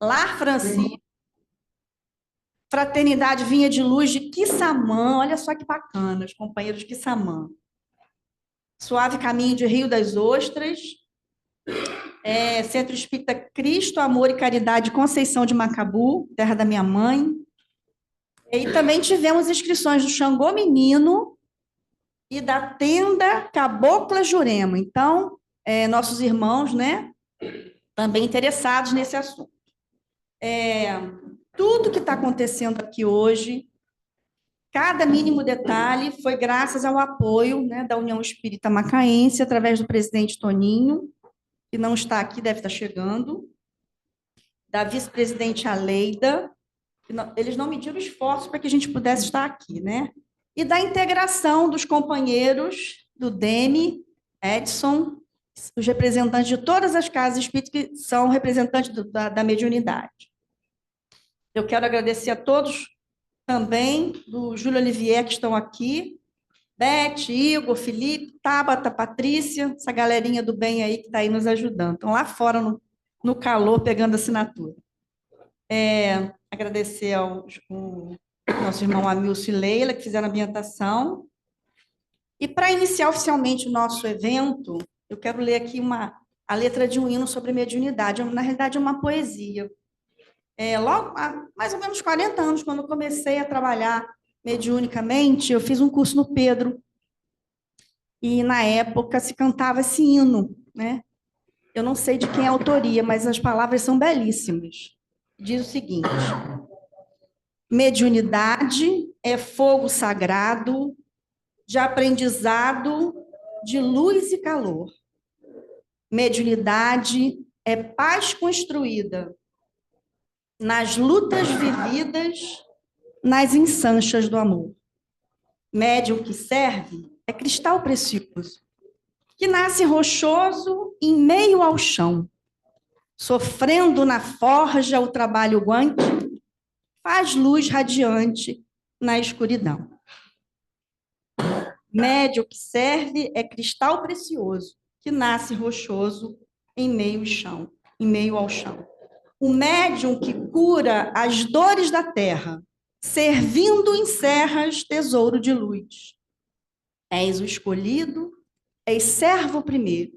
Lar Francisco, Fraternidade Vinha de Luz de Quissamã, olha só que bacana, os companheiros de Quissamã. Suave Caminho de Rio das Ostras, Centro Espírita Cristo, Amor e Caridade Conceição de Macabu, terra da minha mãe. E também tivemos inscrições do Xangô Menino e da Tenda Cabocla Jurema. Então, nossos irmãos, né, também interessados nesse assunto. Tudo que está acontecendo aqui hoje, cada mínimo detalhe, foi graças ao apoio, né, da União Espírita Macaense, através do presidente Toninho, que não está aqui, deve estar chegando, da vice-presidente Aleida, eles não mediram esforços para que a gente pudesse estar aqui, né? E da integração dos companheiros do DEME, Edson, os representantes de todas as casas espíritas que são representantes da mediunidade. Eu quero agradecer a todos também, do Júlio Olivier, que estão aqui, Beth, Igor, Felipe, Tabata, Patrícia, essa galerinha do bem aí que está aí nos ajudando. Estão lá fora no calor, pegando assinatura. Agradecer ao nosso irmão Amilson e Leila, que fizeram a ambientação. E para iniciar oficialmente o nosso evento, eu quero ler aqui a letra de um hino sobre mediunidade. Na realidade, é uma poesia. Logo há mais ou menos 40 anos, quando eu comecei a trabalhar mediunicamente, eu fiz um curso no Pedro, e na época se cantava esse hino, né? Eu não sei de quem é a autoria, mas as palavras são belíssimas. Diz o seguinte: mediunidade é fogo sagrado de aprendizado, de luz e calor. Mediunidade é paz construída nas lutas vividas, nas insanchas do amor. Médium que serve é cristal precioso, que nasce rochoso em meio ao chão, sofrendo na forja o trabalho guante, faz luz radiante na escuridão. Médium que serve é cristal precioso, que nasce rochoso em meio ao chão. O médium que cura as dores da terra, servindo em serras tesouro de luz. És o escolhido, és servo primeiro,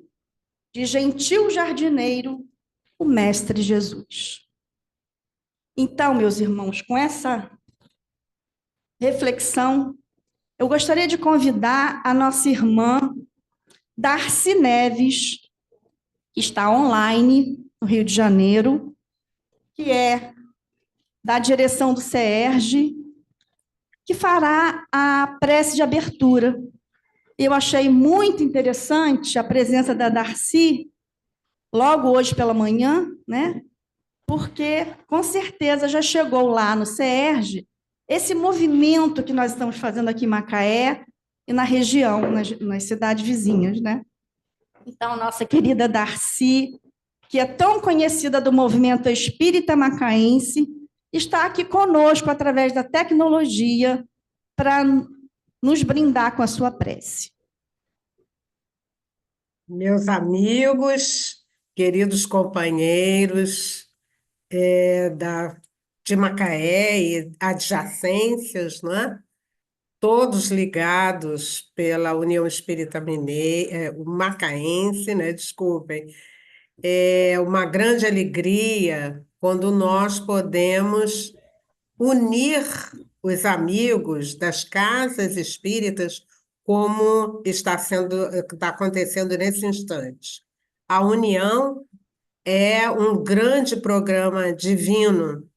de gentil jardineiro, o Mestre Jesus. Então, meus irmãos, com essa reflexão, eu gostaria de convidar a nossa irmã Darcy Neves, que está online no Rio de Janeiro, que é da direção do CERJ, que fará a prece de abertura. Eu achei muito interessante a presença da Darcy, logo hoje pela manhã, né? Porque, com certeza, já chegou lá no CERJ esse movimento que nós estamos fazendo aqui em Macaé e na região, nas cidades vizinhas, né? Então, nossa querida Darcy, que é tão conhecida do movimento espírita macaense, está aqui conosco através da tecnologia para nos brindar com a sua prece. Meus amigos, queridos companheiros de Macaé e adjacências, não é? Todos ligados pela União Espírita Mineira, o Macaense, né? Desculpem. É uma grande alegria quando nós podemos unir os amigos das casas espíritas, como está acontecendo nesse instante. A união é um grande programa divino.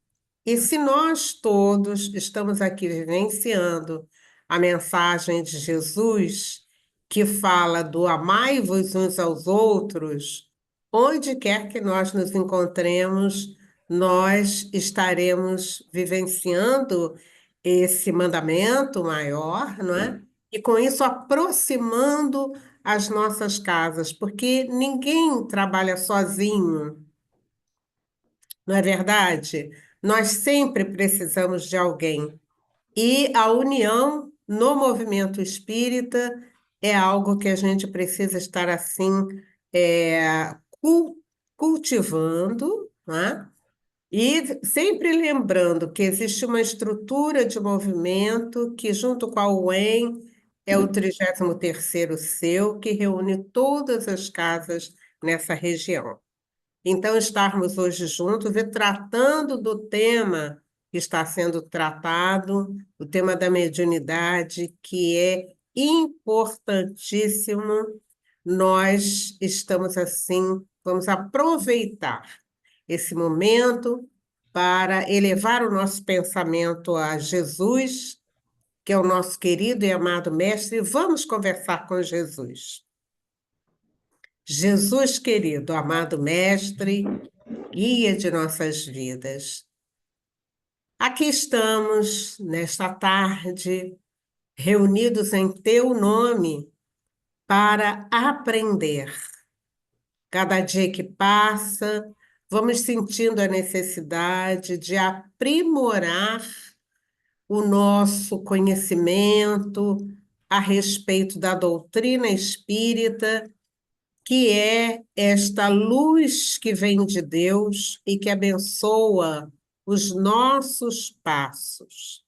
E se nós todos estamos aqui vivenciando a mensagem de Jesus, que fala do amai-vos uns aos outros, onde quer que nós nos encontremos, nós estaremos vivenciando esse mandamento maior, não é? E com isso aproximando as nossas casas, porque ninguém trabalha sozinho, não é verdade? Nós sempre precisamos de alguém. E a união no movimento espírita é algo que a gente precisa estar assim, é, cul- cultivando, né? E sempre lembrando que existe uma estrutura de movimento que, junto com a UEM, é o 33º seu, que reúne todas as casas nessa região. Então, estarmos hoje juntos e tratando do tema que está sendo tratado, o tema da mediunidade, que é importantíssimo, nós estamos assim, vamos aproveitar esse momento para elevar o nosso pensamento a Jesus, que é o nosso querido e amado Mestre, e vamos conversar com Jesus. Jesus querido, amado Mestre, guia de nossas vidas. Aqui estamos, nesta tarde, reunidos em teu nome para aprender. Cada dia que passa, vamos sentindo a necessidade de aprimorar o nosso conhecimento a respeito da doutrina espírita, que é esta luz que vem de Deus e que abençoa os nossos passos.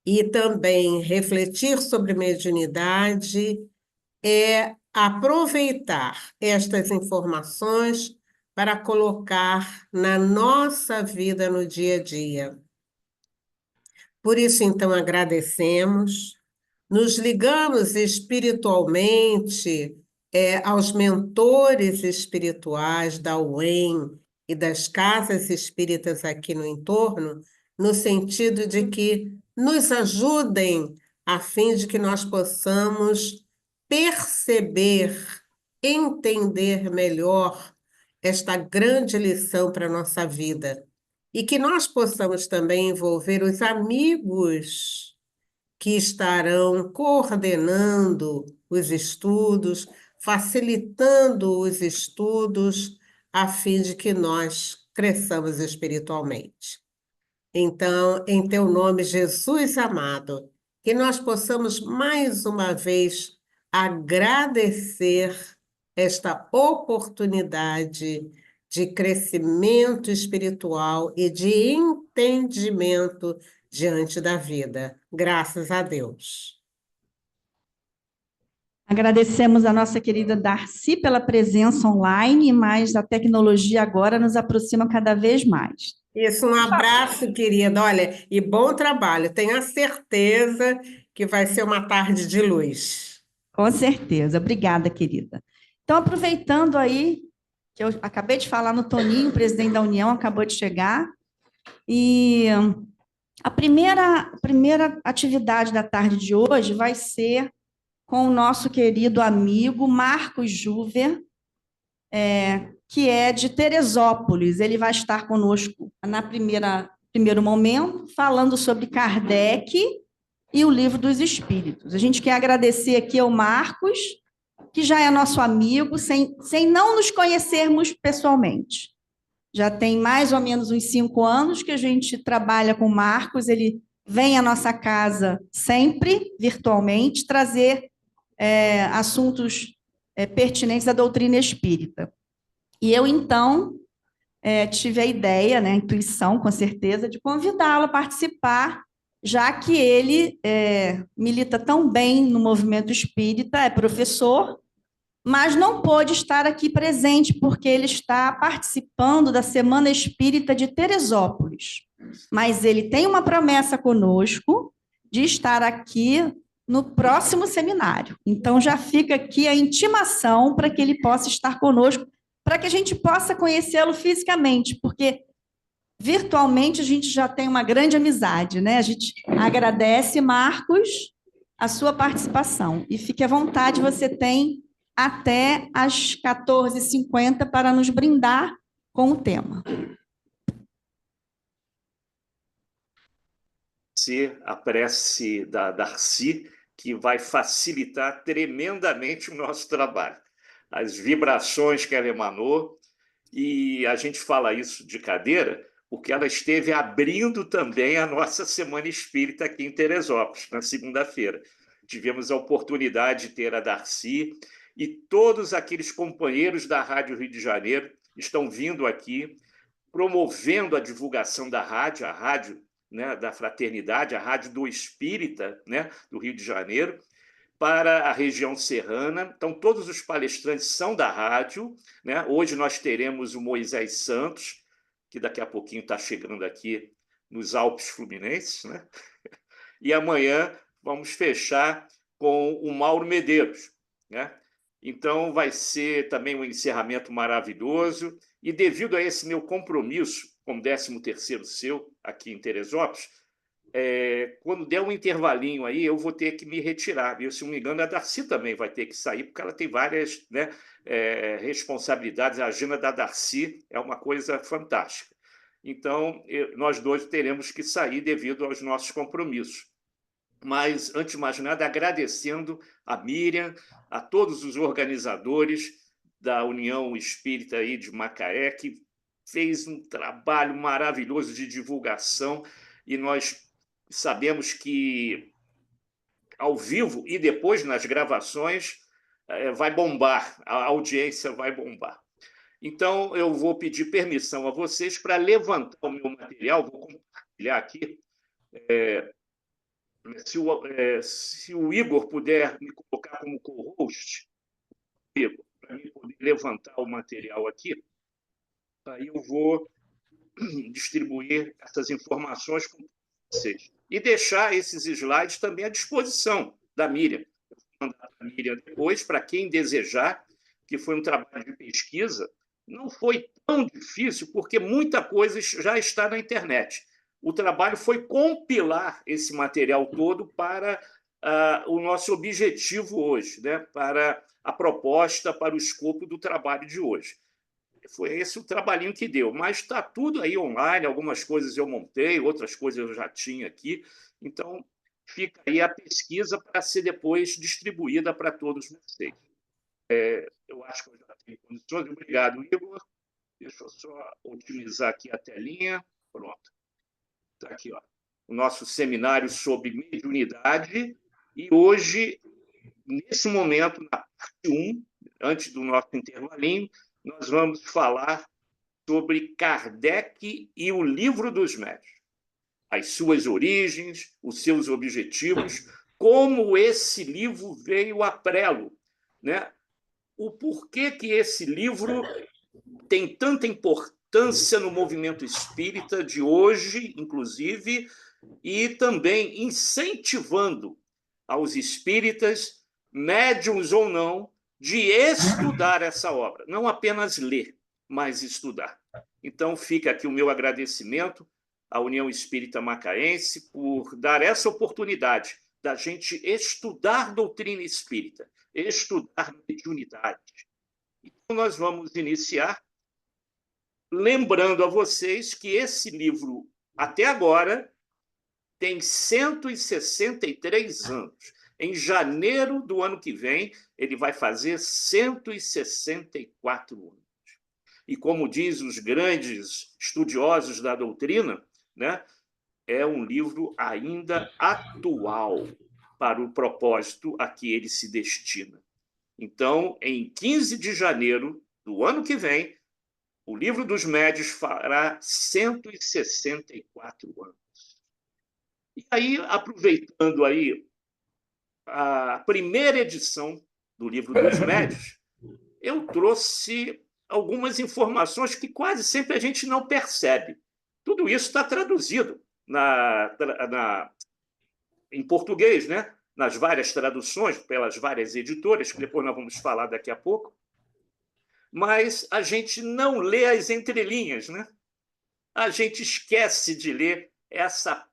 E também refletir sobre mediunidade é aproveitar estas informações para colocar na nossa vida no dia a dia. Por isso, então, agradecemos, nos ligamos espiritualmente, aos mentores espirituais da UEM e das casas espíritas aqui no entorno, no sentido de que nos ajudem a fim de que nós possamos perceber, entender melhor esta grande lição para a nossa vida. E que nós possamos também envolver os amigos que estarão coordenando os estudos, facilitando os estudos, a fim de que nós cresçamos espiritualmente. Então, em teu nome, Jesus amado, que nós possamos mais uma vez agradecer esta oportunidade de crescimento espiritual e de entendimento diante da vida. Graças a Deus. Agradecemos a nossa querida Darcy pela presença online, mas a tecnologia agora nos aproxima cada vez mais. Isso, um abraço, querida. Olha, e bom trabalho. Tenho a certeza que vai ser uma tarde de luz. Com certeza. Obrigada, querida. Então, aproveitando aí, que eu acabei de falar no Toninho, o presidente da União acabou de chegar, e a primeira atividade da tarde de hoje vai ser com o nosso querido amigo Marcos Juver, que é de Teresópolis. Ele vai estar conosco na primeiro momento, falando sobre Kardec e o Livro dos Espíritos. A gente quer agradecer aqui ao Marcos, que já é nosso amigo, sem não nos conhecermos pessoalmente. Já tem mais ou menos uns 5 anos que a gente trabalha com o Marcos, ele vem à nossa casa sempre, virtualmente, trazer assuntos pertinentes à doutrina espírita. E eu, então, tive a ideia, né, a intuição, com certeza, de convidá-lo a participar, já que ele milita tão bem no movimento espírita, é professor, mas não pôde estar aqui presente, porque ele está participando da Semana Espírita de Teresópolis. Mas ele tem uma promessa conosco de estar aqui no próximo seminário. Então, já fica aqui a intimação para que ele possa estar conosco, para que a gente possa conhecê-lo fisicamente, porque virtualmente a gente já tem uma grande amizade, né? A gente agradece, Marcos, a sua participação. E fique à vontade, você tem até às 14h50 para nos brindar com o tema. A prece da Darcy, que vai facilitar tremendamente o nosso trabalho. As vibrações que ela emanou, e a gente fala isso de cadeira, porque ela esteve abrindo também a nossa Semana Espírita aqui em Teresópolis, na segunda-feira. Tivemos a oportunidade de ter a Darcy, e todos aqueles companheiros da Rádio Rio de Janeiro estão vindo aqui promovendo a divulgação da rádio, a rádio, né, da Fraternidade, a Rádio do Espírita, né, do Rio de Janeiro, para a região serrana. Então, todos os palestrantes são da rádio, né? Hoje nós teremos o Moisés Santos, que daqui a pouquinho está chegando aqui nos Alpes Fluminenses, né? E amanhã vamos fechar com o Mauro Medeiros, né? Então, vai ser também um encerramento maravilhoso. E devido a esse meu compromisso, como 13º seu aqui em Teresópolis, quando der um intervalinho aí, eu vou ter que me retirar. Se não me engano, a Darcy também vai ter que sair, porque ela tem várias, né, responsabilidades. A agenda da Darcy é uma coisa fantástica. Então, nós dois teremos que sair devido aos nossos compromissos. Mas, antes de mais nada, agradecendo a Miriam, a todos os organizadores da União Espírita aí de Macaé, que fez um trabalho maravilhoso de divulgação, e nós sabemos que, ao vivo e depois nas gravações, vai bombar, a audiência vai bombar. Então, eu vou pedir permissão a vocês para levantar o meu material, vou compartilhar aqui. Se o Igor puder me colocar como co-host, para mim poder levantar o material aqui, aí eu vou distribuir essas informações com vocês. E deixar esses slides também à disposição da Miriam. Eu vou mandar para a Miriam depois, para quem desejar, que foi um trabalho de pesquisa. Não foi tão difícil, porque muita coisa já está na internet. O trabalho foi compilar esse material todo para o nosso objetivo hoje, né? Para a proposta, para o escopo do trabalho de hoje. Foi esse o trabalhinho que deu, mas está tudo aí online, algumas coisas eu montei, outras coisas eu já tinha aqui, então fica aí a pesquisa para ser depois distribuída para todos vocês. Eu acho que eu já tenho condições. Obrigado, Igor. Deixa eu só otimizar aqui a telinha. Pronto. Está aqui, ó, o nosso seminário sobre mediunidade, e hoje, nesse momento, na parte 1, antes do nosso intervalinho, nós vamos falar sobre Kardec e o Livro dos Médiuns, as suas origens, os seus objetivos, como esse livro veio a prelo, né? O porquê que esse livro tem tanta importância no movimento espírita de hoje, inclusive, e também incentivando aos espíritas, médiuns ou não, de estudar essa obra. Não apenas ler, mas estudar. Então, fica aqui o meu agradecimento à União Espírita Macaense por dar essa oportunidade da gente estudar doutrina espírita, estudar mediunidade. Então, nós vamos iniciar lembrando a vocês que esse livro, até agora, tem 163 anos. Em janeiro do ano que vem, ele vai fazer 164 anos. E, como diz os grandes estudiosos da doutrina, né, é um livro ainda atual para o propósito a que ele se destina. Então, em 15 de janeiro do ano que vem, o Livro dos Médiuns fará 164 anos. E aí, aproveitando aí a primeira edição do Livro dos Médiuns, eu trouxe algumas informações que quase sempre a gente não percebe. Tudo isso está traduzido em português, né? Nas várias traduções, pelas várias editoras, que depois nós vamos falar daqui a pouco. Mas a gente não lê as entrelinhas, né? A gente esquece de ler essa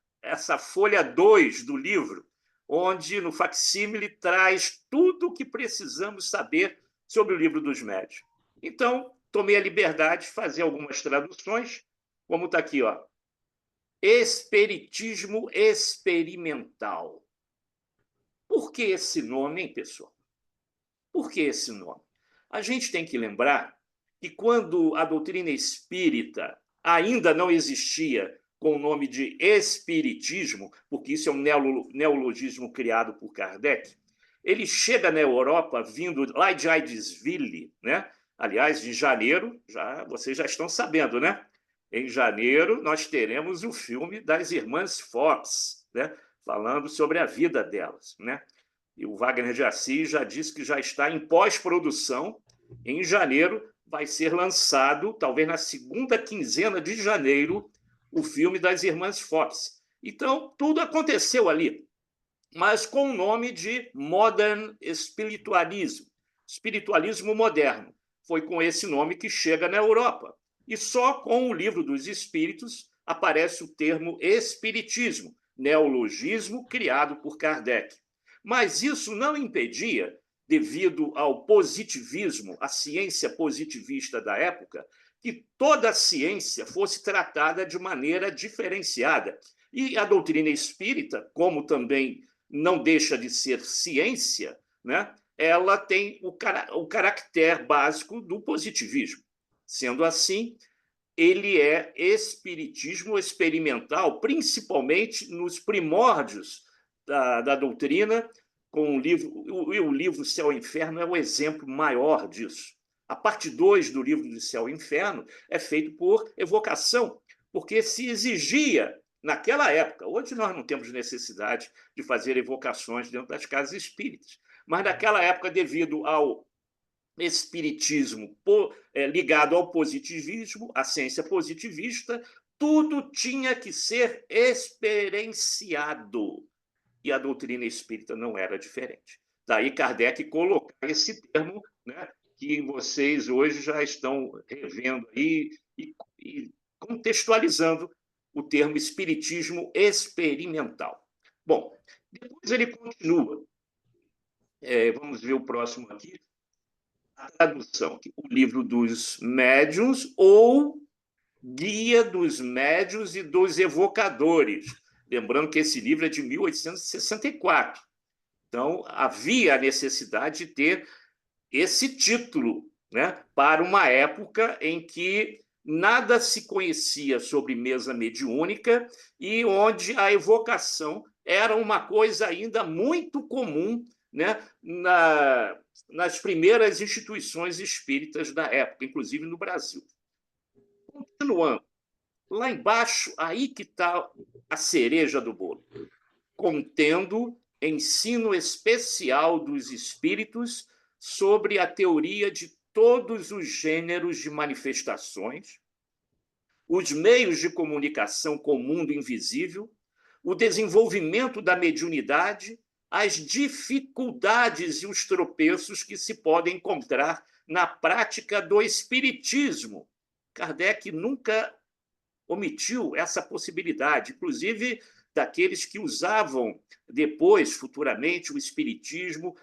folha 2 do livro, onde, no facsímile, traz tudo o que precisamos saber sobre o Livro dos Médiuns. Então, tomei a liberdade de fazer algumas traduções, como está aqui, ó. Espiritismo experimental. Por que esse nome, hein, pessoal? Por que esse nome? A gente tem que lembrar que, quando a doutrina espírita ainda não existia com o nome de espiritismo, porque isso é um neologismo criado por Kardec, ele chega na Europa vindo lá de Aidesville, né? Aliás, de janeiro, vocês já estão sabendo, né? em janeiro, nós teremos o filme das Irmãs Fox, né? Falando sobre a vida delas, né? E o Wagner de Assis já disse que já está em pós-produção. Em janeiro vai ser lançado, talvez na segunda quinzena de janeiro, o filme das Irmãs Fox. Então, tudo aconteceu ali, mas com o nome de Modern Spiritualism, espiritualismo moderno. Foi com esse nome que chega na Europa. E só com o Livro dos Espíritos aparece o termo espiritismo, neologismo criado por Kardec. Mas isso não impedia, devido ao positivismo, a ciência positivista da época, que toda a ciência fosse tratada de maneira diferenciada. E a doutrina espírita, como também não deixa de ser ciência, né? Ela tem o caractere básico do positivismo. Sendo assim, ele é espiritismo experimental, principalmente nos primórdios da doutrina, com o livro Céu e Inferno é o exemplo maior disso. A parte 2 do livro do Céu e Inferno é feito por evocação, porque se exigia naquela época. Hoje nós não temos necessidade de fazer evocações dentro das casas espíritas, mas naquela época, devido ao espiritismo ligado ao positivismo, à ciência positivista, tudo tinha que ser experienciado. E a doutrina espírita não era diferente. Daí Kardec colocar esse termo, né, que vocês hoje já estão revendo aí e contextualizando o termo espiritismo experimental. Bom, depois ele continua. Vamos ver o próximo aqui. A tradução, o Livro dos Médiuns ou Guia dos Médiuns e dos Evocadores. Lembrando que esse livro é de 1864. Então, havia a necessidade de ter esse título, né, para uma época em que nada se conhecia sobre mesa mediúnica e onde a evocação era uma coisa ainda muito comum, né, nas primeiras instituições espíritas da época, inclusive no Brasil. Continuando, lá embaixo, aí que está a cereja do bolo, contendo ensino especial dos espíritos sobre a teoria de todos os gêneros de manifestações, os meios de comunicação com o mundo invisível, o desenvolvimento da mediunidade, as dificuldades e os tropeços que se podem encontrar na prática do espiritismo. Kardec nunca omitiu essa possibilidade, inclusive daqueles que usavam depois, futuramente, o espiritismo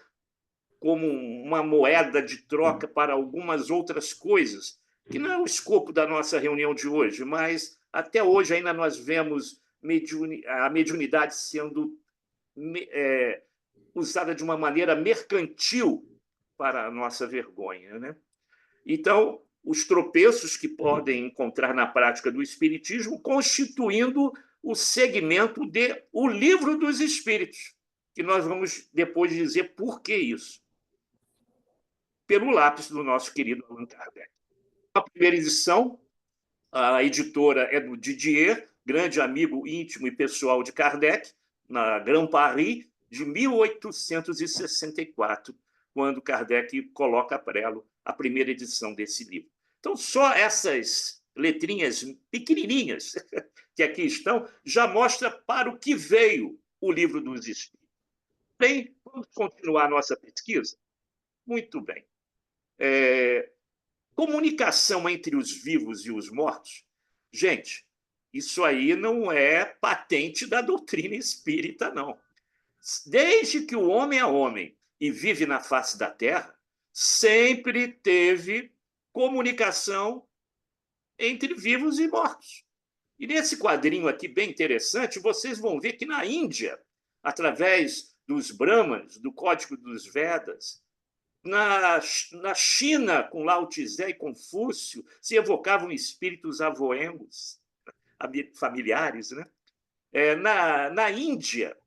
como uma moeda de troca para algumas outras coisas, que não é o escopo da nossa reunião de hoje, mas até hoje ainda nós vemos a mediunidade sendo usada de uma maneira mercantil para a nossa vergonha, né? Então, os tropeços que podem encontrar na prática do espiritismo, constituindo o segmento de O Livro dos Espíritos, que nós vamos depois dizer por que isso. Pelo lápis do nosso querido Allan Kardec. A primeira edição, a editora é do Didier, grande amigo íntimo e pessoal de Kardec, na Grand Paris, de 1864, quando Kardec coloca a prelo a primeira edição desse livro. Então, só essas letrinhas pequenininhas que aqui estão já mostra para o que veio o Livro dos Espíritos. Bem, vamos continuar a nossa pesquisa? Muito bem. Comunicação entre os vivos e os mortos? Gente, isso aí não é patente da doutrina espírita, não. Desde que o homem é homem e vive na face da Terra, sempre teve comunicação entre vivos e mortos. E nesse quadrinho aqui, bem interessante, vocês vão ver que na Índia, através dos Brahmanes, do Código dos Vedas, na China, com Lao Tse e Confúcio, se evocavam espíritos avoengos, familiares, né? Na Índia,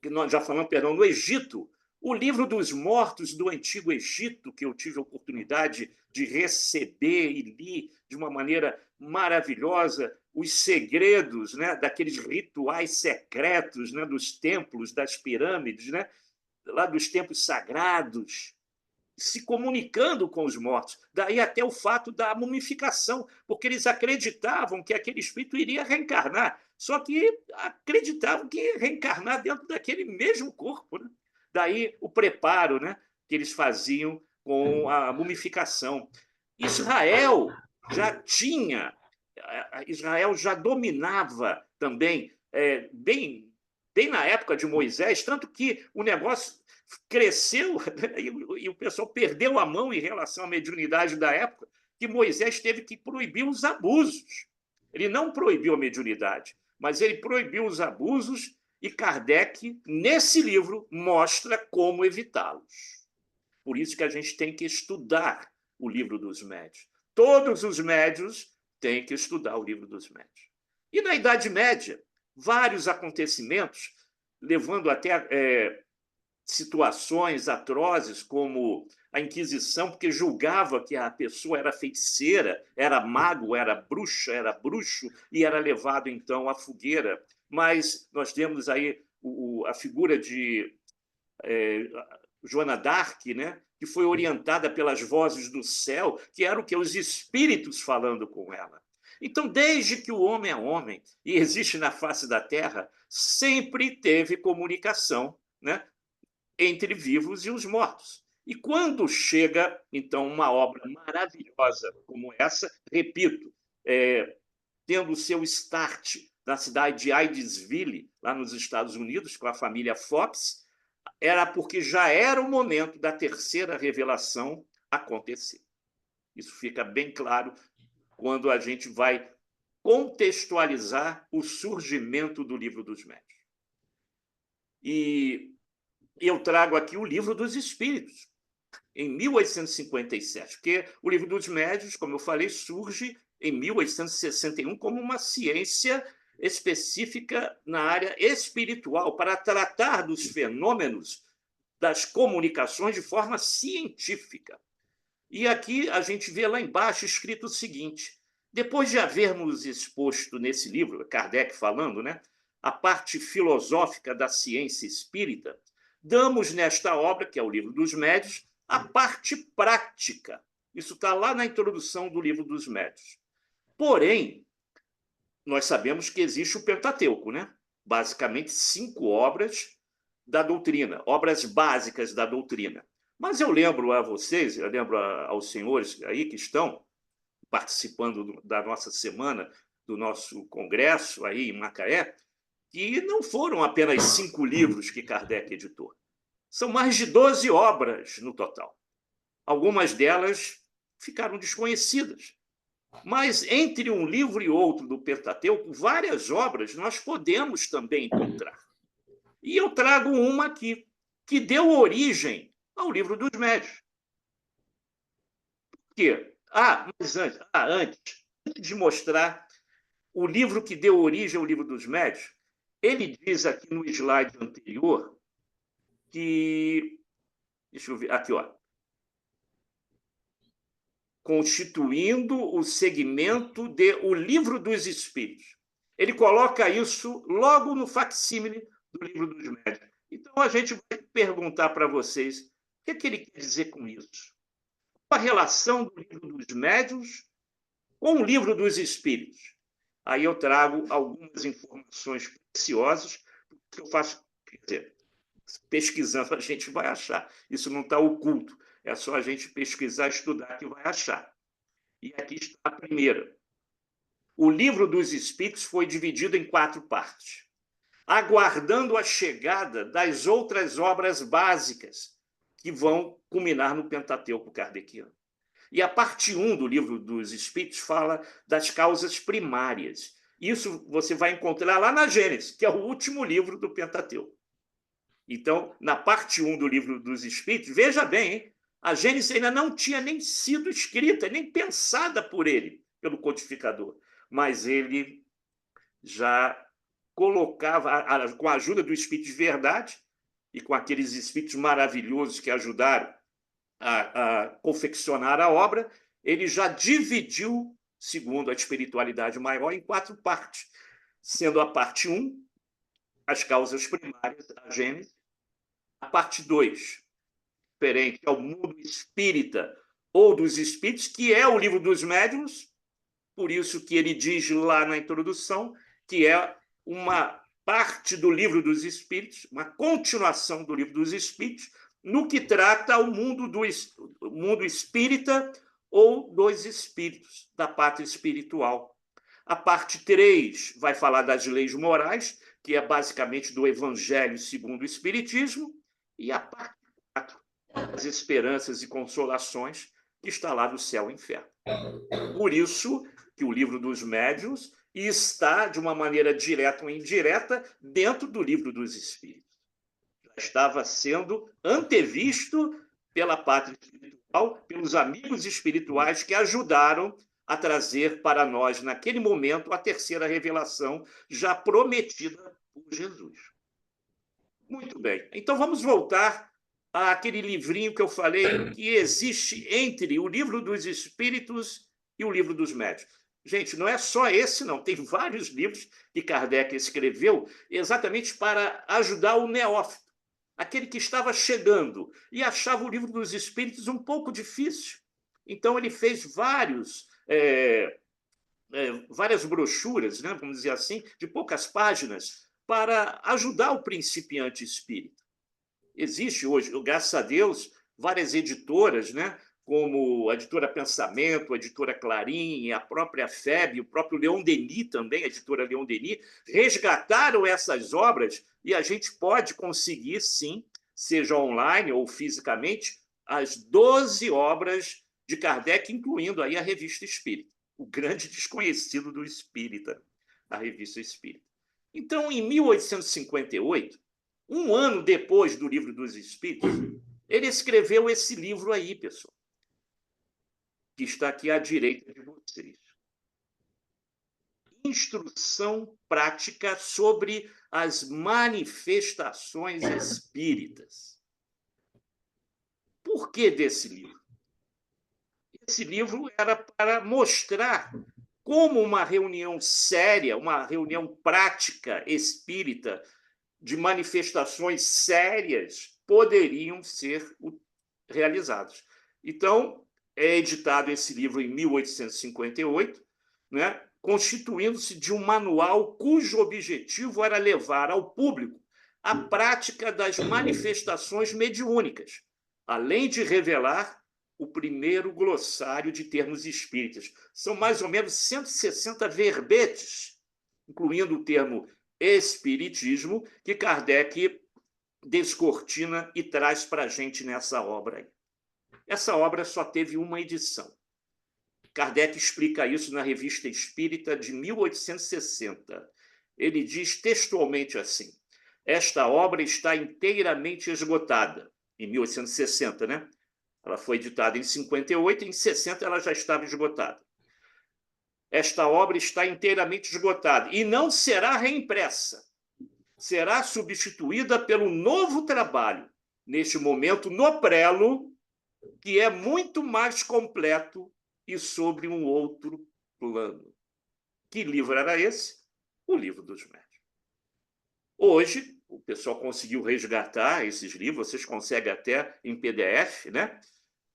que nós já falamos, perdão, no Egito, O livro dos mortos do Antigo Egito, que eu tive a oportunidade de receber e li de uma maneira maravilhosa, os segredos, né, daqueles rituais secretos, né, dos templos, das pirâmides, né, lá dos templos sagrados, se comunicando com os mortos. Daí até o fato da mumificação, porque eles acreditavam que aquele espírito iria reencarnar, só que acreditavam que ia reencarnar dentro daquele mesmo corpo, né? Daí o preparo, né, que eles faziam com a mumificação. Israel Israel já dominava também, bem na época de Moisés, tanto que o negócio cresceu e o pessoal perdeu a mão em relação à mediunidade da época, que Moisés teve que proibir os abusos. Ele não proibiu a mediunidade, mas ele proibiu os abusos, e Kardec, nesse livro, mostra como evitá-los. Por isso que a gente tem que estudar o livro dos médiuns. Todos os médiuns têm que estudar o livro dos médiuns. E na Idade Média, vários acontecimentos, levando até situações atrozes, como a Inquisição, porque julgava que a pessoa era feiticeira, era mago, era bruxa, era bruxo, e era levado, então, à fogueira. Mas nós temos aí a figura de Joana d'Arc, né, que foi orientada pelas vozes do céu, que eram os espíritos falando com ela. Então, desde que o homem é homem e existe na face da Terra, sempre teve comunicação, né, entre vivos e os mortos. E quando chega, então, uma obra maravilhosa como essa, repito, tendo o seu start na cidade de Hydesville, lá nos Estados Unidos, com a família Fox, era porque já era o momento da terceira revelação acontecer. Isso fica bem claro quando a gente vai contextualizar o surgimento do Livro dos Médiuns. E eu trago aqui o Livro dos Espíritos, em 1857, porque o Livro dos Médiuns, como eu falei, surge em 1861 como uma ciência específica na área espiritual, para tratar dos fenômenos das comunicações de forma científica. E aqui a gente vê lá embaixo escrito o seguinte: depois de havermos exposto nesse livro, Kardec falando, né, a parte filosófica da ciência espírita, damos nesta obra, que é o Livro dos Médiuns, a parte prática. Isso está lá na introdução do Livro dos Médiuns. Porém, nós sabemos que existe o Pentateuco, né? Basicamente 5 obras da doutrina, obras básicas da doutrina. Mas eu lembro a vocês, eu lembro aos senhores aí que estão participando da nossa semana, do nosso congresso aí em Macaé, que não foram apenas 5 livros que Kardec editou. São mais de 12 obras no total. Algumas delas ficaram desconhecidas. Mas entre um livro e outro do Pentateuco, várias obras nós podemos também encontrar. E eu trago uma aqui, que deu origem ao Livro dos Médiuns. Por quê? Mas antes de mostrar o livro que deu origem ao Livro dos Médiuns, ele diz aqui no slide anterior que... Deixa eu ver, aqui, ó. Constituindo o segmento de O Livro dos Espíritos. Ele coloca isso logo no facsímile do Livro dos Médiuns. Então, a gente vai perguntar para vocês o que é que ele quer dizer com isso. Qual a relação do Livro dos Médiuns com o Livro dos Espíritos? Aí eu trago algumas informações preciosas que eu faço, quer dizer, pesquisando a gente vai achar. Isso não está oculto. É só a gente pesquisar, estudar, que vai achar. E aqui está a primeira. O Livro dos Espíritos foi dividido em 4 partes, aguardando a chegada das outras obras básicas que vão culminar no Pentateuco kardeciano. E a parte 1 do Livro dos Espíritos fala das causas primárias. Isso você vai encontrar lá na Gênesis, que é o último livro do Pentateuco. Então, na parte 1 do Livro dos Espíritos, veja bem, hein? A Gênesis ainda não tinha nem sido escrita, nem pensada por ele, pelo codificador, mas ele já colocava, com a ajuda do Espírito de Verdade, e com aqueles espíritos maravilhosos que ajudaram a confeccionar a obra, ele já dividiu, segundo a espiritualidade maior, em 4 partes, sendo a parte 1, as causas primárias, a Gênese, a parte 2, referente ao mundo espírita ou dos espíritos, que é o livro dos médiuns, por isso que ele diz lá na introdução que é uma parte do livro dos espíritos, uma continuação do livro dos espíritos, no que trata ao mundo espírita ou dos espíritos, da parte espiritual. A parte 3 vai falar das leis morais, que é basicamente do Evangelho segundo o Espiritismo, e a parte 4, as esperanças e consolações, que está lá no céu e inferno. Por isso que o livro dos médiuns está, de uma maneira direta ou indireta, dentro do livro dos espíritos. Já estava sendo antevisto pela pátria espiritual, pelos amigos espirituais que ajudaram a trazer para nós, naquele momento, a terceira revelação já prometida por Jesus. Muito bem. Então, vamos voltar àquele livrinho que eu falei que existe entre o livro dos espíritos e o livro dos médiuns. Gente, não é só esse, não. Tem vários livros que Kardec escreveu exatamente para ajudar o neófito, aquele que estava chegando e achava o livro dos espíritos um pouco difícil. Então, ele fez várias brochuras, né, vamos dizer assim, de poucas páginas, para ajudar o principiante espírita. Existe hoje, graças a Deus, várias editoras, né, como a editora Pensamento, a editora Clarim, a própria FEB, o próprio Leon Denis também, a editora Leon Denis, resgataram essas obras e a gente pode conseguir, sim, seja online ou fisicamente, as 12 obras de Kardec, incluindo aí a Revista Espírita, o grande desconhecido do espírita, a Revista Espírita. Então, em 1858, um ano depois do Livro dos Espíritos, ele escreveu esse livro aí, pessoal, que está aqui à direita de vocês. Instrução prática sobre as manifestações espíritas. Por que desse livro? Esse livro era para mostrar como uma reunião séria, uma reunião prática espírita, de manifestações sérias, poderiam ser realizados. Então, é editado esse livro em 1858, né, constituindo-se de um manual cujo objetivo era levar ao público a prática das manifestações mediúnicas, além de revelar o primeiro glossário de termos espíritas. São mais ou menos 160 verbetes, incluindo o termo espiritismo, que Kardec descortina e traz para a gente nessa obra aí. Essa obra só teve uma edição. Kardec explica isso na Revista Espírita de 1860. Ele diz textualmente assim: esta obra está inteiramente esgotada, em 1860, né? Ela foi editada em 58, em 60 ela já estava esgotada. Esta obra está inteiramente esgotada e não será reimpressa. Será substituída pelo novo trabalho, neste momento no prelo, que é muito mais completo e sobre um outro plano. Que livro era esse? O Livro dos Médiuns. Hoje, o pessoal conseguiu resgatar esses livros, vocês conseguem até em PDF, né?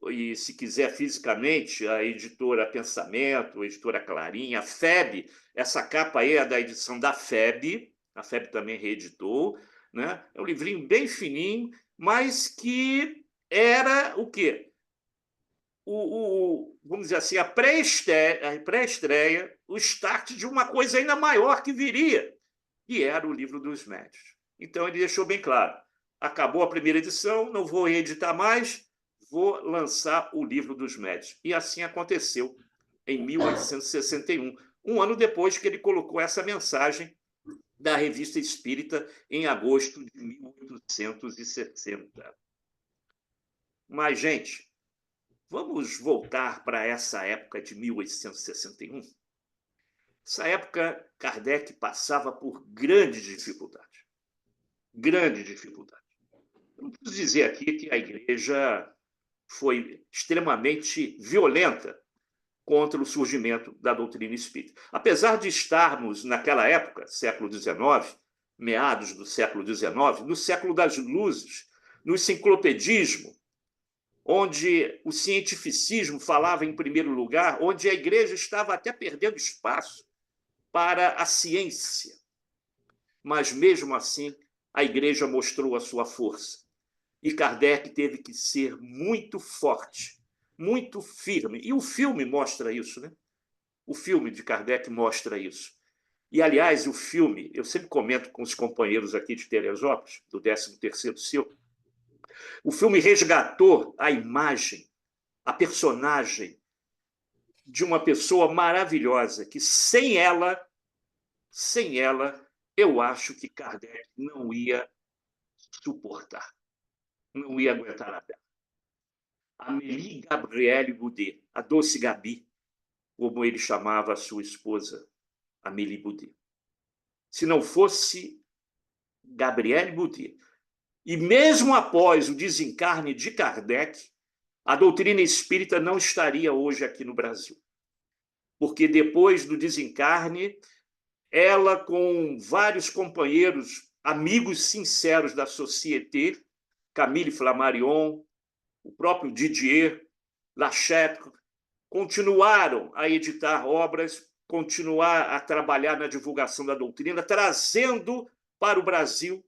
E, se quiser fisicamente, a editora Pensamento, a editora Clarim, a FEB, essa capa aí é da edição da FEB, a FEB também reeditou, né? É um livrinho bem fininho, mas que era o quê? Vamos dizer assim, a pré-estreia, o start de uma coisa ainda maior que viria, que era o Livro dos Médiuns. Então, ele deixou bem claro, acabou a primeira edição, não vou reeditar mais, vou lançar o Livro dos Médiuns. E assim aconteceu em 1861, um ano depois que ele colocou essa mensagem da Revista Espírita em agosto de 1860. Mas, gente, vamos voltar para essa época de 1861? Essa época, Kardec passava por grande dificuldade. Grande dificuldade. Não preciso dizer aqui que a igreja foi extremamente violenta contra o surgimento da doutrina espírita. Apesar de estarmos naquela época, século XIX, meados do século XIX, no século das luzes, no enciclopedismo, onde o cientificismo falava em primeiro lugar, onde a igreja estava até perdendo espaço para a ciência. Mas, mesmo assim, a igreja mostrou a sua força. E Kardec teve que ser muito forte, muito firme. E o filme mostra isso, né? O filme de Kardec mostra isso. E, aliás, o filme, eu sempre comento com os companheiros aqui de Teresópolis, do 13º Ciclo, o filme resgatou a imagem, a personagem de uma pessoa maravilhosa, que sem ela, eu acho que Kardec não ia suportar, não ia aguentar a terra. Amélie Gabrielle Boudet, a Doce Gabi, como ele chamava a sua esposa, Amélie Boudet. Se não fosse Gabrielle Boudet, e mesmo após o desencarne de Kardec, a doutrina espírita não estaria hoje aqui no Brasil. Porque depois do desencarne, ela, com vários companheiros, amigos sinceros da Société, Camille Flammarion, o próprio Didier Lachette, continuaram a editar obras, continuar a trabalhar na divulgação da doutrina, trazendo para o Brasil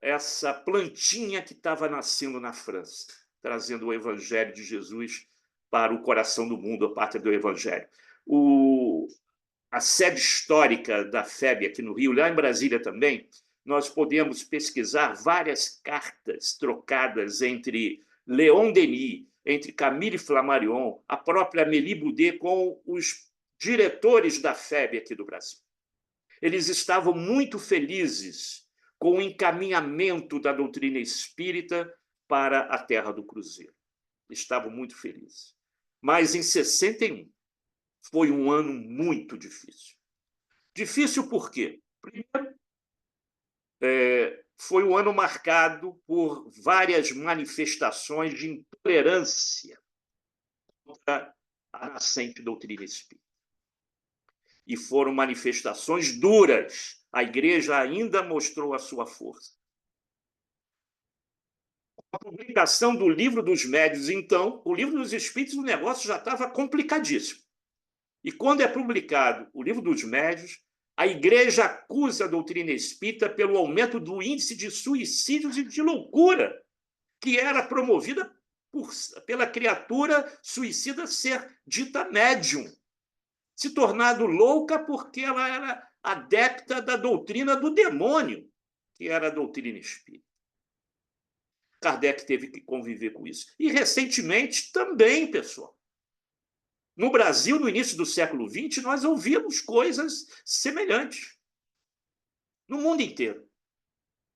essa plantinha que estava nascendo na França, trazendo o Evangelho de Jesus para o coração do mundo, a pátria do Evangelho. A sede histórica da FEB aqui no Rio, lá em Brasília também, nós podemos pesquisar várias cartas trocadas entre Leon Denis, entre Camille Flammarion, a própria Amélie Boudet, com os diretores da FEB aqui do Brasil. Eles estavam muito felizes com o encaminhamento da doutrina espírita para a Terra do Cruzeiro. Estavam muito felizes. Mas em 61 foi um ano muito difícil. Difícil por quê? Primeiro, foi um ano marcado por várias manifestações de intolerância contra a nascente doutrina espírita. E foram manifestações duras. A igreja ainda mostrou a sua força. Com a publicação do Livro dos Médiuns, então, o Livro dos Espíritos, o negócio já estava complicadíssimo. E quando é publicado o Livro dos Médiuns, a igreja acusa a doutrina espírita pelo aumento do índice de suicídios e de loucura que era promovida pela criatura suicida ser dita médium, se tornado louca porque ela era adepta da doutrina do demônio, que era a doutrina espírita. Kardec teve que conviver com isso. E, recentemente, também, pessoal. No Brasil, no início do século XX, nós ouvíamos coisas semelhantes. No mundo inteiro.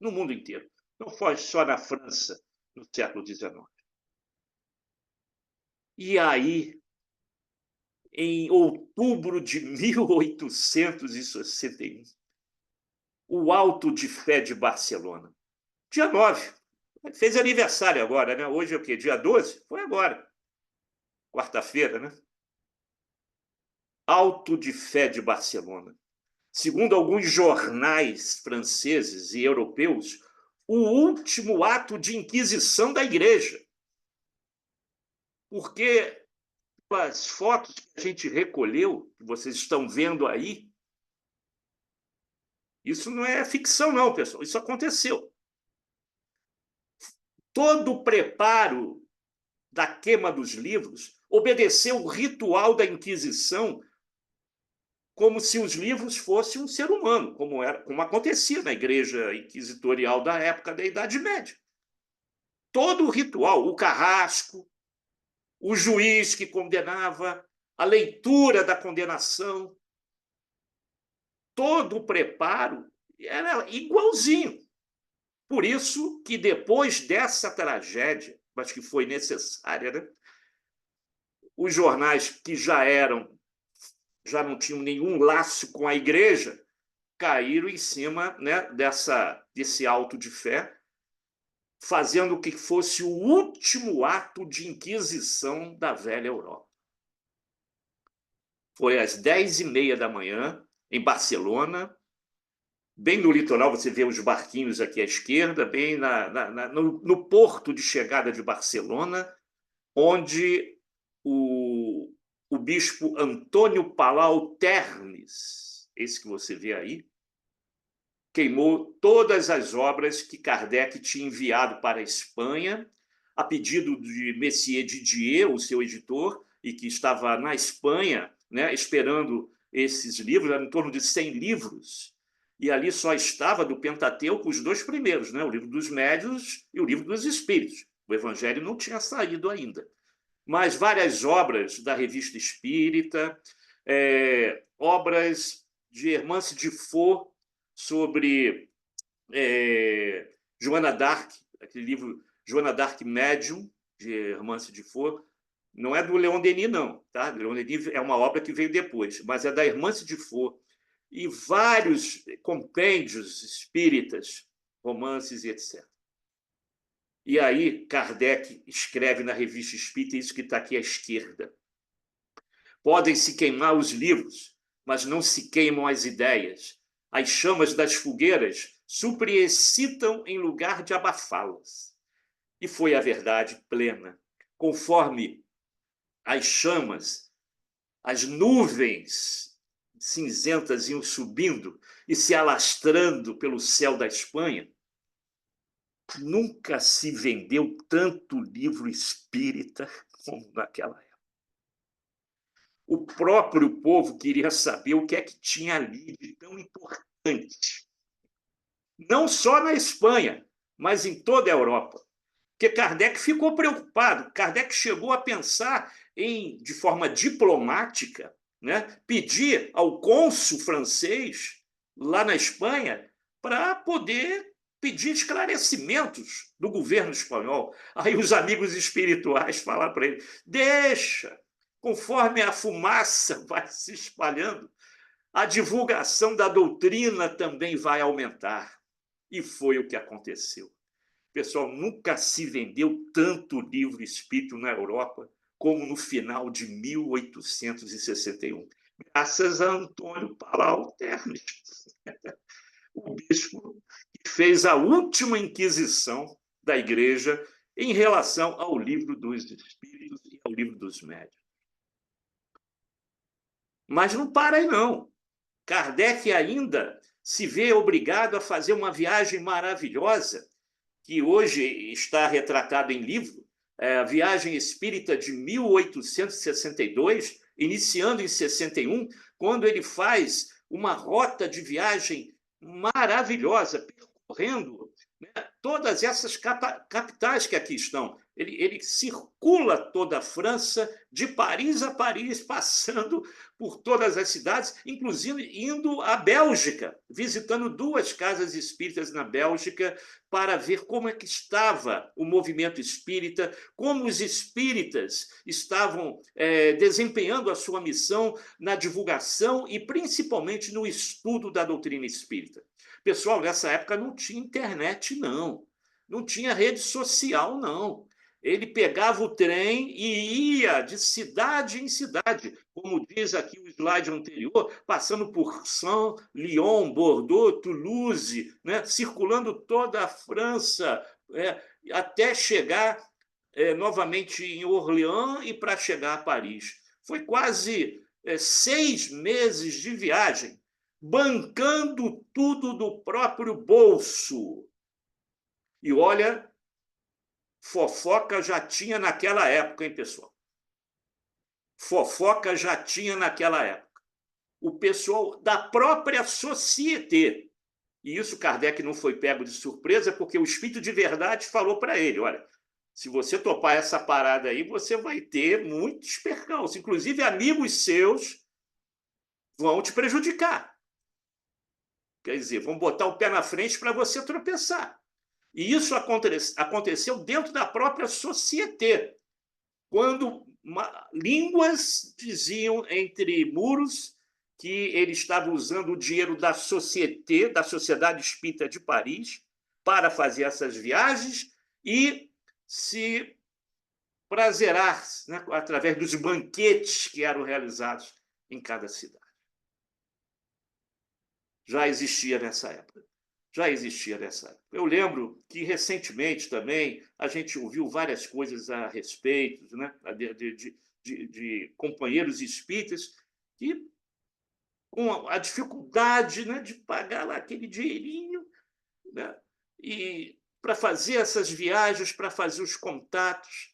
No mundo inteiro. Não foi só na França, no século XIX. E aí, em outubro de 1861, o Auto de Fé de Barcelona, dia 9, fez aniversário agora, né? Hoje é o quê? Dia 12? Foi agora. Quarta-feira, né? Auto de Fé de Barcelona. Segundo alguns jornais franceses e europeus, o último ato de inquisição da igreja. Porque as fotos que a gente recolheu, que vocês estão vendo aí, isso não é ficção, não, pessoal. Isso aconteceu. Todo o preparo da queima dos livros obedeceu o ritual da Inquisição, como se os livros fossem um ser humano, como acontecia na igreja inquisitorial da época da Idade Média. Todo o ritual, o carrasco, o juiz que condenava, a leitura da condenação, todo o preparo era igualzinho. Por isso que depois dessa tragédia, mas que foi necessária, né? Os jornais que já não tinham nenhum laço com a igreja, caíram em cima, né, desse auto de fé fazendo o que fosse o último ato de inquisição da velha Europa. Foi às 10h30 da manhã, em Barcelona, bem no litoral, você vê os barquinhos aqui à esquerda, bem no porto de chegada de Barcelona, onde o bispo Antônio Palau Termes, esse que você vê aí, queimou todas as obras que Kardec tinha enviado para a Espanha, a pedido de Messier Didier, o seu editor, e que estava na Espanha, né, esperando esses livros, eram em torno de 100 livros, e ali só estava do Pentateuco os 2 primeiros, né, o livro dos Médiuns e o livro dos Espíritos. O Evangelho não tinha saído ainda. Mas várias obras da Revista Espírita, obras de Hermance de Faux sobre Joana d'Arc, aquele livro Joana d'Arc Médium, de Hermance de Faux, não é do Leon Denis, não. Tá? Leon Denis é uma obra que veio depois, mas é da Hermance de Faux. E vários compêndios espíritas, romances e etc. E aí, Kardec escreve na Revista Espírita isso que está aqui à esquerda. Podem se queimar os livros, mas não se queimam as ideias. As chamas das fogueiras superexcitam em lugar de abafá-las. E foi a verdade plena. Conforme as chamas, as nuvens cinzentas iam subindo e se alastrando pelo céu da Espanha, nunca se vendeu tanto livro espírita como naquela época. O próprio povo queria saber o que é que tinha ali de tão importante. Não só na Espanha, mas em toda a Europa. Porque Kardec ficou preocupado. Kardec chegou a pensar em, de forma diplomática, né, pedir ao cônsul francês lá na Espanha para poder pedir esclarecimentos do governo espanhol. Aí os amigos espirituais falaram para ele: deixa, conforme a fumaça vai se espalhando, a divulgação da doutrina também vai aumentar. E foi o que aconteceu. Pessoal, nunca se vendeu tanto livro espírita na Europa como no final de 1861, graças a Antônio Palau Termes, o bispo que fez a última inquisição da Igreja em relação ao livro dos Espíritos e ao livro dos Médiuns. Mas não para aí, não. Kardec ainda se vê obrigado a fazer uma viagem maravilhosa, que hoje está retratada em livro, a Viagem Espírita de 1862, iniciando em 61, quando ele faz uma rota de viagem maravilhosa, percorrendo, né, todas essas capitais que aqui estão. Ele circula toda a França, de Paris a Paris, passando por todas as cidades, inclusive indo à Bélgica, visitando 2 casas espíritas na Bélgica, para ver como é que estava o movimento espírita, como os espíritas estavam desempenhando a sua missão na divulgação e principalmente no estudo da doutrina espírita. Pessoal, nessa época não tinha internet, não. Não tinha rede social, não. Ele pegava o trem e ia de cidade em cidade, como diz aqui o slide anterior, passando por Sens, Lyon, Bordeaux, Toulouse, né, circulando toda a França, até chegar novamente em Orléans e para chegar a Paris. Foi quase 6 meses de viagem, bancando tudo do próprio bolso. E olha, fofoca já tinha naquela época, hein, pessoal? Fofoca já tinha naquela época. O pessoal da própria sociedade. E isso Kardec não foi pego de surpresa, porque o Espírito de Verdade falou para ele: olha, se você topar essa parada aí, você vai ter muitos percalços. Inclusive, amigos seus vão te prejudicar. Quer dizer, vão botar o pé na frente para você tropeçar. E isso aconteceu dentro da própria sociedade, quando línguas diziam entre muros que ele estava usando o dinheiro da Sociedade Espírita de Paris, para fazer essas viagens e se prazerar, né, através dos banquetes que eram realizados em cada cidade. Já existia nessa época. Já existia nessa época. Eu lembro que, recentemente, também, a gente ouviu várias coisas a respeito, né, de companheiros espíritas que, com a dificuldade, né, de pagar lá aquele dinheirinho, né, e para fazer essas viagens, para fazer os contatos,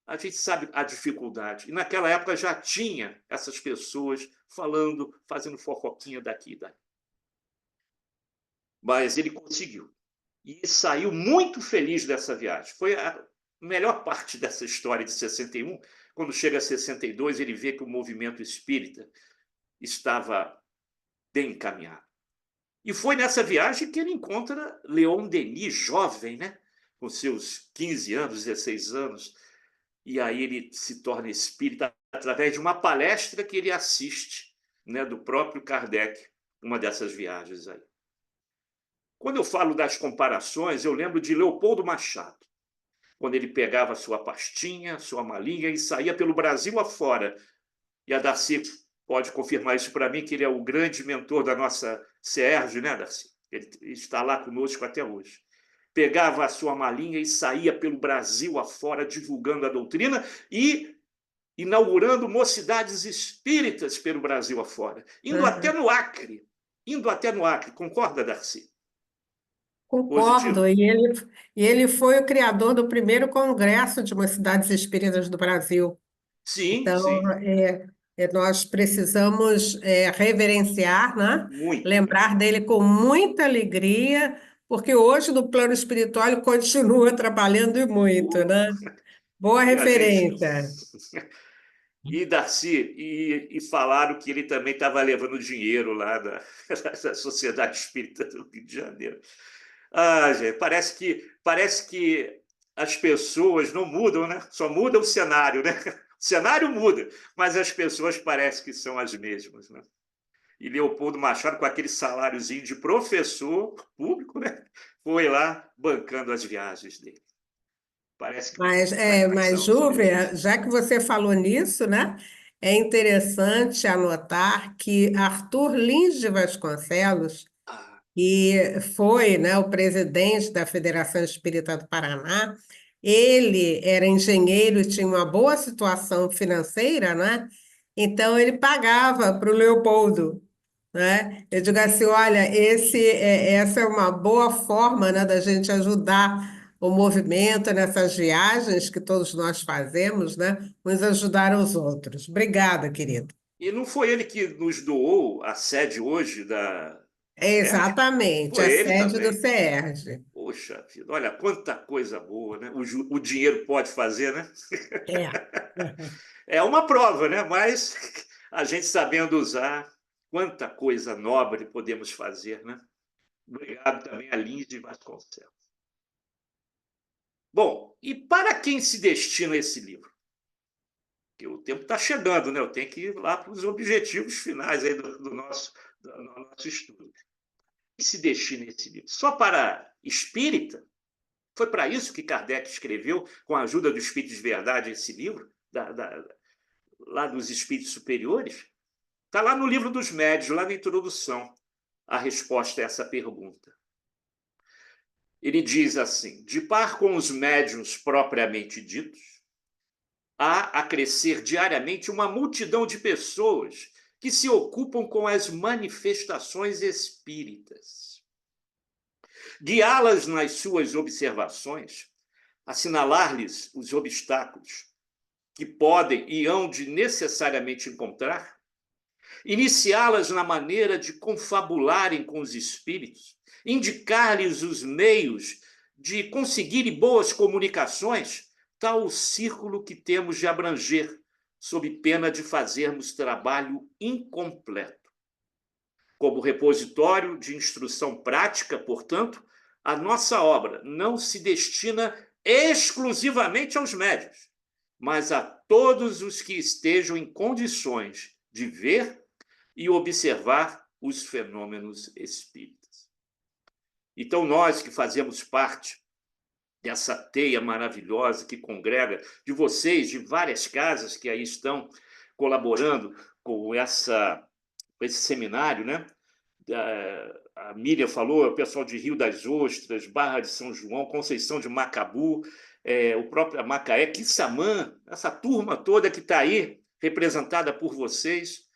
a gente sabe a dificuldade. E naquela época já tinha essas pessoas falando, fazendo fofoquinha daqui e dali. Mas ele conseguiu. E saiu muito feliz dessa viagem. Foi a melhor parte dessa história de 61. Quando chega a 62, ele vê que o movimento espírita estava bem encaminhado. E foi nessa viagem que ele encontra Leon Denis, jovem, né? Com seus 15 anos, 16 anos. E aí ele se torna espírita através de uma palestra que ele assiste, né, do próprio Kardec, uma dessas viagens aí. Quando eu falo das comparações, eu lembro de Leopoldo Machado, quando ele pegava a sua pastinha, sua malinha e saía pelo Brasil afora. E a Darcy pode confirmar isso para mim, que ele é o grande mentor da nossa CERJ, né, Darcy? Ele está lá conosco até hoje. Pegava a sua malinha e saía pelo Brasil afora, divulgando a doutrina e inaugurando mocidades espíritas pelo Brasil afora, indo até no Acre. Indo até no Acre. Concorda, Darcy? Concordo, Positivo? e ele foi o criador do primeiro Congresso de Mocidades Espíritas do Brasil. Sim, Então, sim. nós precisamos reverenciar, né? Muito. Lembrar dele com muita alegria, porque hoje no plano espiritual ele continua trabalhando e muito, Uh, né? Boa e a gente. referência. E Darcy, e falaram que ele também estava levando dinheiro lá da Sociedade Espírita do Rio de Janeiro. Ah, gente, parece que as pessoas não mudam, né? Só muda o cenário, né? O cenário muda, mas as pessoas parecem que são as mesmas, né? E Leopoldo Machado, com aquele saláriozinho de professor público, né? Foi lá bancando as viagens dele. Parece que Mas são os Júlia, mesmos. já que você falou nisso, né? É interessante anotar que Arthur Lins de Vasconcelos, Ah, que foi, né, o presidente da Federação Espírita do Paraná. Ele era engenheiro e tinha uma boa situação financeira, né? Então ele pagava para o Leopoldo, né? Eu digo assim, olha, essa é uma boa forma, né, da gente ajudar o movimento nessas viagens que todos nós fazemos, né? Uns ajudar os outros. Obrigada, querido. e não foi ele que nos doou a sede hoje da CERJ? Exatamente, Foi a ele sede do também. CERJ. Poxa vida, olha quanta coisa boa, né? O dinheiro pode fazer, né? É. É uma prova, né? Mas a gente sabendo usar, quanta coisa nobre podemos fazer, né? Obrigado também a Lins de Vasconcelos. Bom, e para quem se destina esse livro? Porque o tempo está chegando, né? Eu tenho que ir lá para os objetivos finais aí do nosso estudo. Quem se destina esse livro? Só para espírita? Foi para isso que Kardec escreveu, com a ajuda do Espírito de Verdade, esse livro, lá dos espíritos superiores? Está lá no livro dos médiuns, lá na introdução, a resposta a essa pergunta. Ele diz assim: de par com os médiuns propriamente ditos, há a crescer diariamente uma multidão de pessoas que se ocupam com as manifestações espíritas. Guiá-las nas suas observações, assinalar-lhes os obstáculos que podem e hão de necessariamente encontrar, iniciá-las na maneira de confabularem com os espíritos, indicar-lhes os meios de conseguirem boas comunicações, tal o círculo que temos de abranger, sob pena de fazermos trabalho incompleto. Como repositório de instrução prática, portanto, a nossa obra não se destina exclusivamente aos médiuns, mas a todos os que estejam em condições de ver e observar os fenômenos espíritas. Então, nós que fazemos parte dessa teia maravilhosa que congrega, de vocês, de várias casas que aí estão colaborando com esse seminário, né? A Miriam falou, o pessoal de Rio das Ostras, Barra de São João, Conceição de Macabu, o próprio Macaé, Quissamã, essa turma toda que está aí, representada por vocês,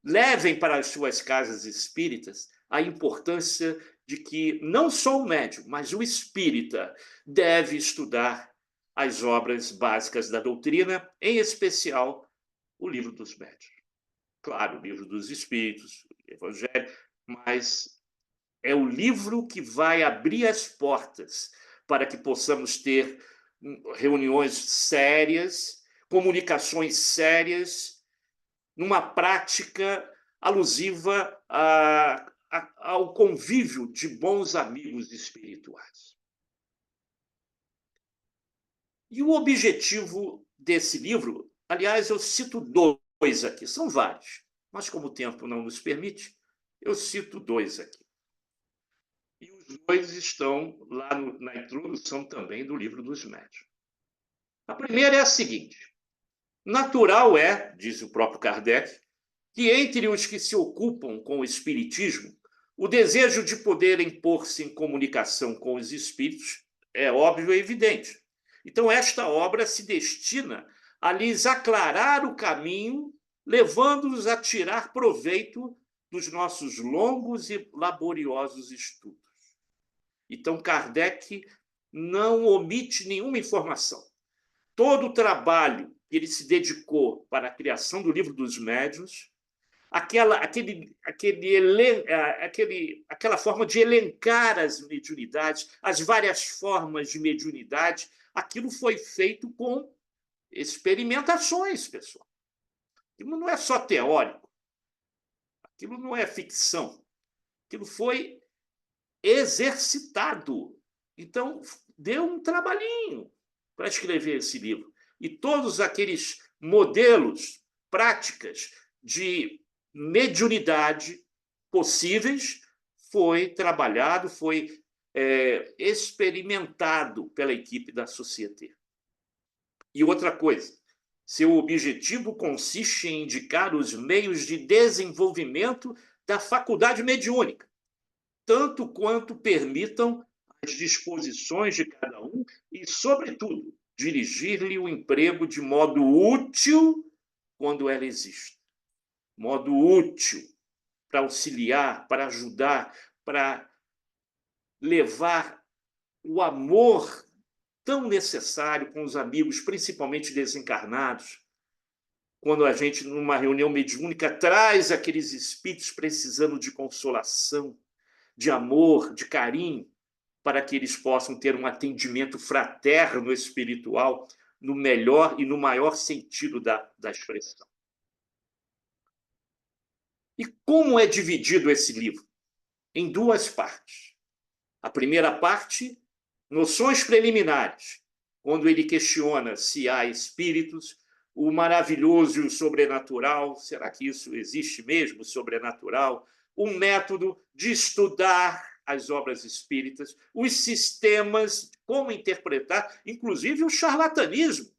levem para as suas casas espíritas a importância de que não só o médium, mas o espírita deve estudar as obras básicas da doutrina, em especial o Livro dos Médiuns. Claro, o Livro dos Espíritos, o Evangelho, mas é o livro que vai abrir as portas para que possamos ter reuniões sérias, comunicações sérias, numa prática alusiva ao convívio de bons amigos espirituais. E o objetivo desse livro, aliás, eu cito dois aqui, são vários, mas como o tempo não nos permite, eu cito dois aqui. E os dois estão lá na introdução também do Livro dos Médiuns. A primeira é a seguinte: natural é, diz o próprio Kardec, que entre os que se ocupam com o espiritismo, o desejo de poderem pôr-se em comunicação com os espíritos é óbvio e evidente. Então, esta obra se destina a lhes aclarar o caminho, levando-os a tirar proveito dos nossos longos e laboriosos estudos. Então, Kardec não omite nenhuma informação. Todo o trabalho que ele se dedicou para a criação do Livro dos Médiuns, aquela forma de elencar as mediunidades, as várias formas de mediunidade, aquilo foi feito com experimentações, pessoal. Aquilo não é só teórico, aquilo não é ficção, aquilo foi exercitado. Então, deu um trabalhinho para escrever esse livro. E todos aqueles modelos, práticas de mediunidade possíveis foi trabalhado, foi experimentado pela equipe da Société. E outra coisa, seu objetivo consiste em indicar os meios de desenvolvimento da faculdade mediúnica, tanto quanto permitam as disposições de cada um e, sobretudo, dirigir-lhe o emprego de modo útil quando ela existe. Modo útil para auxiliar, para ajudar, para levar o amor tão necessário com os amigos, principalmente desencarnados. Quando a gente, numa reunião mediúnica, traz aqueles espíritos precisando de consolação, de amor, de carinho, para que eles possam ter um atendimento fraterno espiritual no melhor e no maior sentido da expressão. E como é dividido esse livro? Em duas partes. A primeira parte, noções preliminares, quando ele questiona se há espíritos, o maravilhoso e o sobrenatural, será que isso existe mesmo, sobrenatural? Um método de estudar as obras espíritas, os sistemas, como interpretar, inclusive o charlatanismo,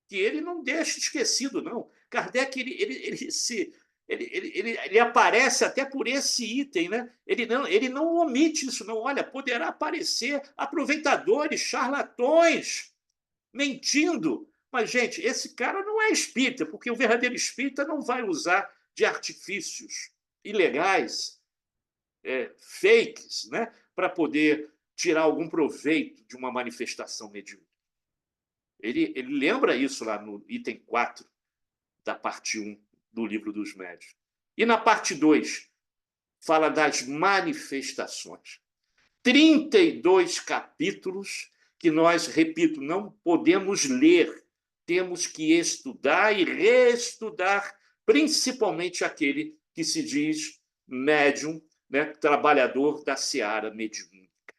que ele não deixa esquecido, não. Kardec ele aparece até por esse item, né? Ele não omite isso, não. Olha, poderá aparecer aproveitadores, charlatões, mentindo. Mas, gente, esse cara não é espírita, porque o verdadeiro espírita não vai usar de artifícios ilegais, fakes, né, para poder tirar algum proveito de uma manifestação mediúnica. Ele lembra isso lá no item 4 da parte 1 do Livro dos Médiuns. E na parte 2, fala das manifestações. 32 capítulos que nós, repito, não podemos ler. Temos que estudar e reestudar, principalmente aquele que se diz médium, né, trabalhador da seara mediúnica.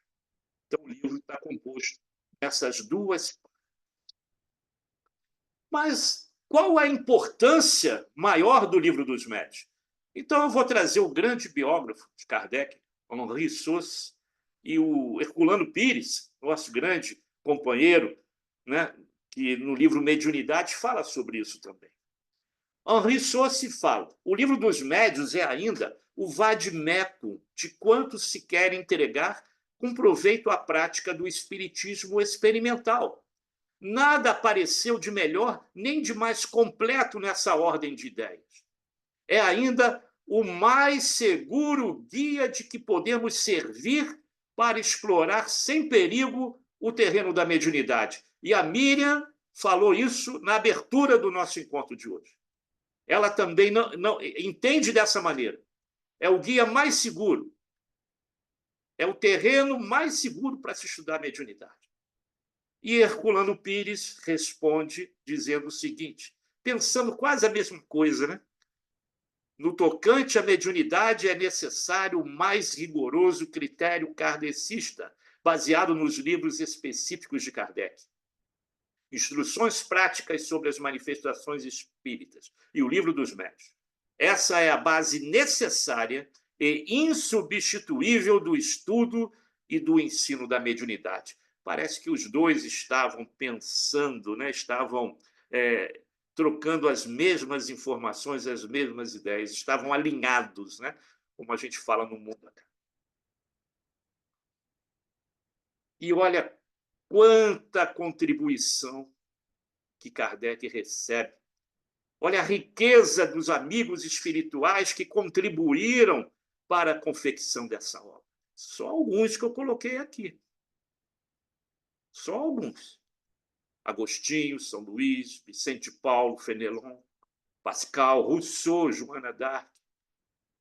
Então, o livro está composto dessas duas partes. Mas qual a importância maior do Livro dos Médiuns? Então, eu vou trazer o grande biógrafo de Kardec, Henri Sauce, e o Herculano Pires, nosso grande companheiro, né, que no livro Mediunidade fala sobre isso também. Henri Sauce fala: o livro dos médiuns é ainda o vade-mecum de quanto se quer entregar com proveito à prática do espiritismo experimental. Nada apareceu de melhor nem de mais completo nessa ordem de ideias. É ainda o mais seguro guia de que podemos servir para explorar sem perigo o terreno da mediunidade. E a Miriam falou isso na abertura do nosso encontro de hoje. Ela também não entende dessa maneira. É o guia mais seguro. É o terreno mais seguro para se estudar a mediunidade. E Herculano Pires responde dizendo o seguinte, pensando quase a mesma coisa, né? No tocante à mediunidade, é necessário o mais rigoroso critério kardecista, baseado nos livros específicos de Kardec. Instruções práticas sobre as manifestações espíritas e o livro dos médiuns. Essa é a base necessária e insubstituível do estudo e do ensino da mediunidade. Parece que os dois estavam pensando, né? Estavam trocando as mesmas informações, as mesmas ideias, estavam alinhados, né? Como a gente fala no mundo. E olha quanta contribuição que Kardec recebe. Olha a riqueza dos amigos espirituais que contribuíram para a confecção dessa obra. Só alguns que eu coloquei aqui. Só alguns. Agostinho, São Luís, Vicente Paulo, Fenelon, Pascal, Rousseau, Joana d'Arc.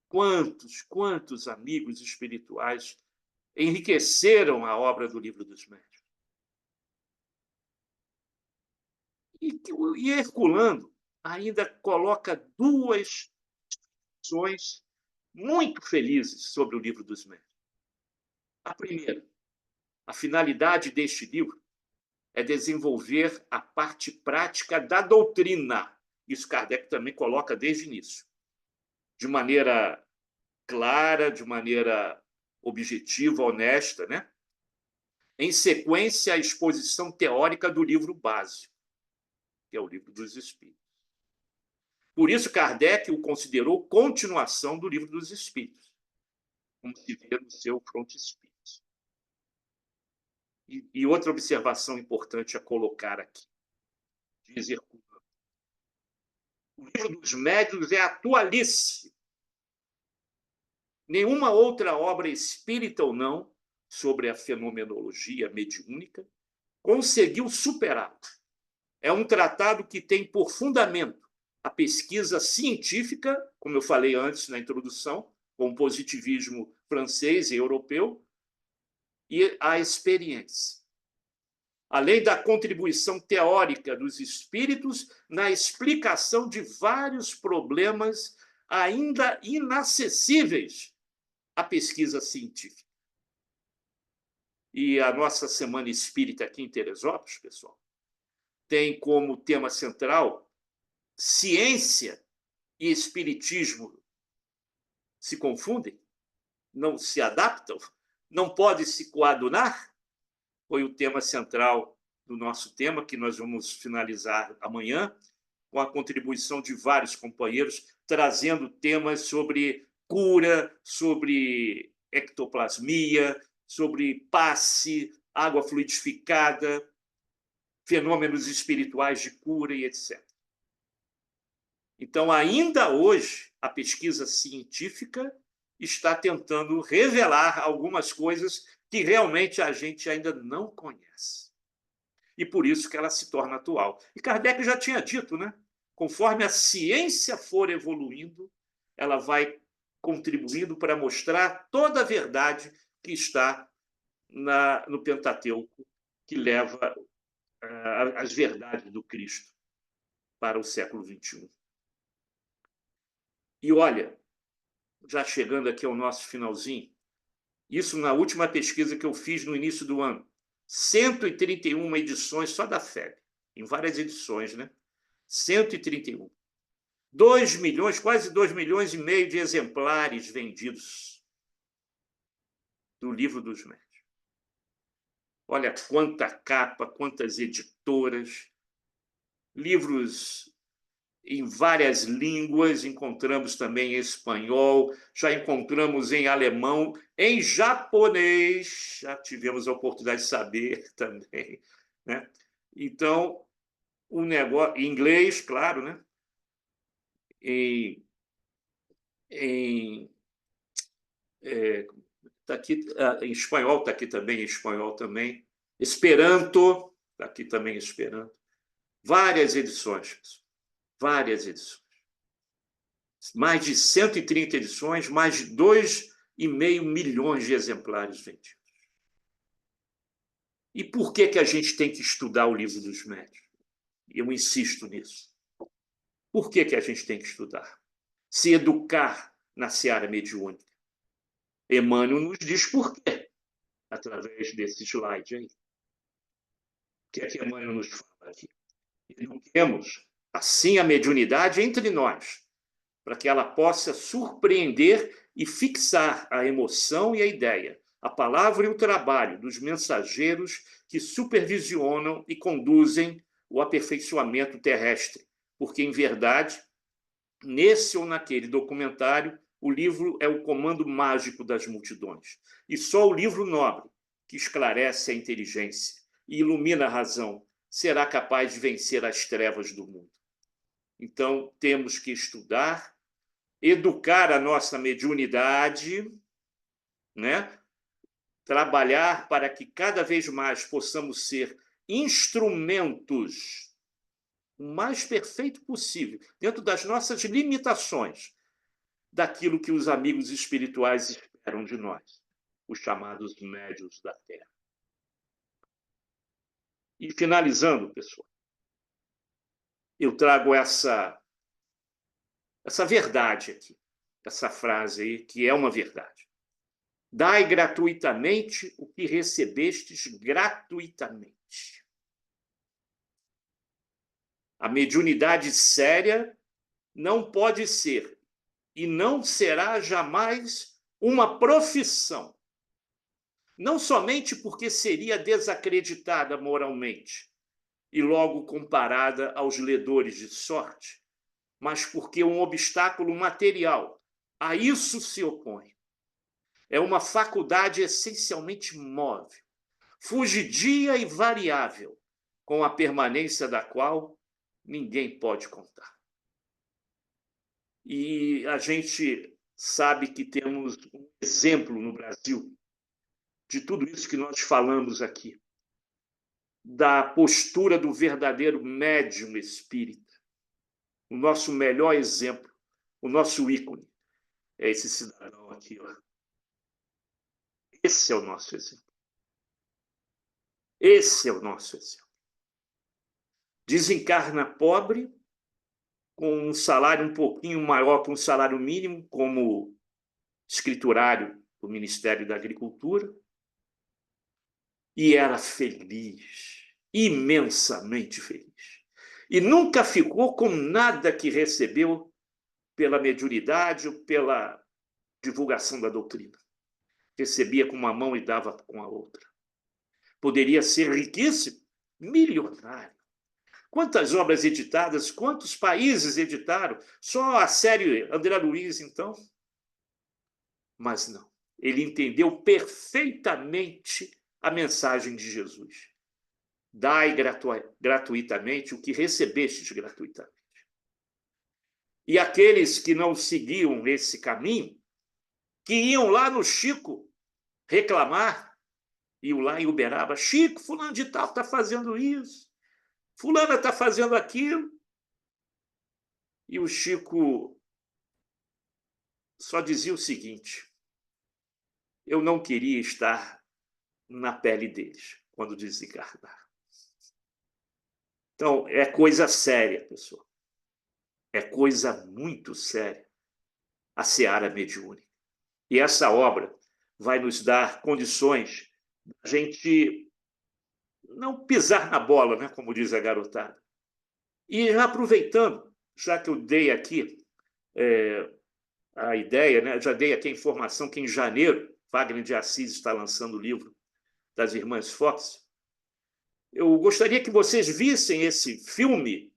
Quantos amigos espirituais enriqueceram a obra do Livro dos Médiuns. E Herculano ainda coloca duas questões muito felizes sobre o Livro dos Médiuns. A primeira, a finalidade deste livro é desenvolver a parte prática da doutrina. Isso Kardec também coloca desde o início. De maneira clara, de maneira objetiva, honesta, né? Em sequência, a exposição teórica do livro básico, que é o Livro dos Espíritos. Por isso, Kardec o considerou continuação do Livro dos Espíritos, como se vê no seu frontispício. E outra observação importante a colocar aqui, diz Herculano. O Livro dos Médiuns é atualíssimo. Nenhuma outra obra espírita ou não sobre a fenomenologia mediúnica conseguiu superá-lo. É um tratado que tem por fundamento a pesquisa científica, como eu falei antes na introdução, com o positivismo francês e europeu, e a experiência. Além da contribuição teórica dos espíritos na explicação de vários problemas ainda inacessíveis à pesquisa científica. E a nossa Semana Espírita aqui em Teresópolis, pessoal, tem como tema central ciência e espiritismo se confundem, não se adaptam, não podem se coadunar. Foi o tema central do nosso tema, que nós vamos finalizar amanhã, com a contribuição de vários companheiros, trazendo temas sobre cura, sobre ectoplasmia, sobre passe, água fluidificada, fenômenos espirituais de cura e etc. Então, ainda hoje, a pesquisa científica está tentando revelar algumas coisas que realmente a gente ainda não conhece. E por isso que ela se torna atual. E Kardec já tinha dito, né? Conforme a ciência for evoluindo, ela vai contribuindo para mostrar toda a verdade que está no Pentateuco, que leva as verdades do Cristo para o século XXI. E olha, já chegando aqui ao nosso finalzinho, isso na última pesquisa que eu fiz no início do ano, 131 edições só da FEB, em várias edições, né? 131. 2 milhões, quase 2 milhões e meio de exemplares vendidos do Livro dos Médiuns. Olha quanta capa, quantas editoras, livros em várias línguas, encontramos também em espanhol, já encontramos em alemão, em japonês, já tivemos a oportunidade de saber também, né? Então, o negócio, em inglês, claro, né? Tá aqui, em espanhol, está aqui também, em espanhol também. Esperanto, está aqui também Esperanto. Várias edições, pessoal. Várias edições. Mais de 130 edições, mais de 2,5 milhões de exemplares vendidos. E por que a gente tem que estudar o Livro dos Médiuns? Eu insisto nisso. Por que a gente tem que estudar? Se educar na seara mediúnica. Emmanuel nos diz por quê, através desse slide aí. O que é que Emmanuel nos fala aqui? Eduquemos, assim, a mediunidade entre nós, para que ela possa surpreender e fixar a emoção e a ideia, a palavra e o trabalho dos mensageiros que supervisionam e conduzem o aperfeiçoamento terrestre, porque, em verdade, nesse ou naquele documentário, o livro é o comando mágico das multidões. E só o livro nobre, que esclarece a inteligência e ilumina a razão, será capaz de vencer as trevas do mundo. Então, temos que estudar, educar a nossa mediunidade, né? Trabalhar para que cada vez mais possamos ser instrumentos o mais perfeito possível, dentro das nossas limitações, daquilo que os amigos espirituais esperam de nós, os chamados médiuns da Terra. E finalizando, pessoal, eu trago essa verdade aqui, essa frase aí, que é uma verdade. Dai gratuitamente o que recebestes gratuitamente. A mediunidade séria não pode ser e não será jamais uma profissão. Não somente porque seria desacreditada moralmente e logo comparada aos ledores de sorte, mas porque é um obstáculo material. A isso se opõe. É uma faculdade essencialmente móvel, fugidia e variável, com a permanência da qual ninguém pode contar. E a gente sabe que temos um exemplo no Brasil de tudo isso que nós falamos aqui, da postura do verdadeiro médium espírita. O nosso melhor exemplo, o nosso ícone, é esse cidadão aqui, ó. Esse é o nosso exemplo. Esse é o nosso exemplo. Desencarna pobre, com um salário um pouquinho maior que um salário mínimo, como escriturário do Ministério da Agricultura, e era feliz, imensamente feliz. E nunca ficou com nada que recebeu pela mediunidade ou pela divulgação da doutrina. Recebia com uma mão e dava com a outra. Poderia ser riquíssimo, milionário. Quantas obras editadas, quantos países editaram? Só a série André Luiz, então? Mas não. Ele entendeu perfeitamente a mensagem de Jesus. Dai gratuitamente o que recebestes gratuitamente. E aqueles que não seguiam esse caminho, que iam lá no Chico reclamar, iam lá em Uberaba, Chico, fulano de tal está fazendo isso, fulana está fazendo aquilo. E o Chico só dizia o seguinte: eu não queria estar na pele deles quando desencarnar. Então, é coisa séria, pessoal. É coisa muito séria a seara mediúnica. E essa obra vai nos dar condições de a gente não pisar na bola, né, como diz a garotada. E aproveitando, já que eu dei aqui a ideia, né, já dei aqui a informação que em janeiro, Wagner de Assis está lançando o livro das Irmãs Fox, eu gostaria que vocês vissem esse filme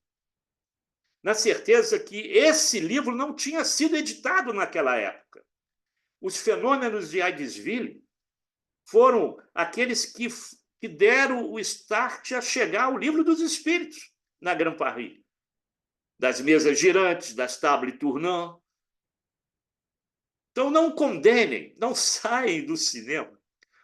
na certeza que esse livro não tinha sido editado naquela época. Os fenômenos de Hydesville foram aqueles que deram o start a chegar ao Livro dos Espíritos, na Grand Paris. Das mesas girantes, das tables tournantes. Então, não condenem, não saem do cinema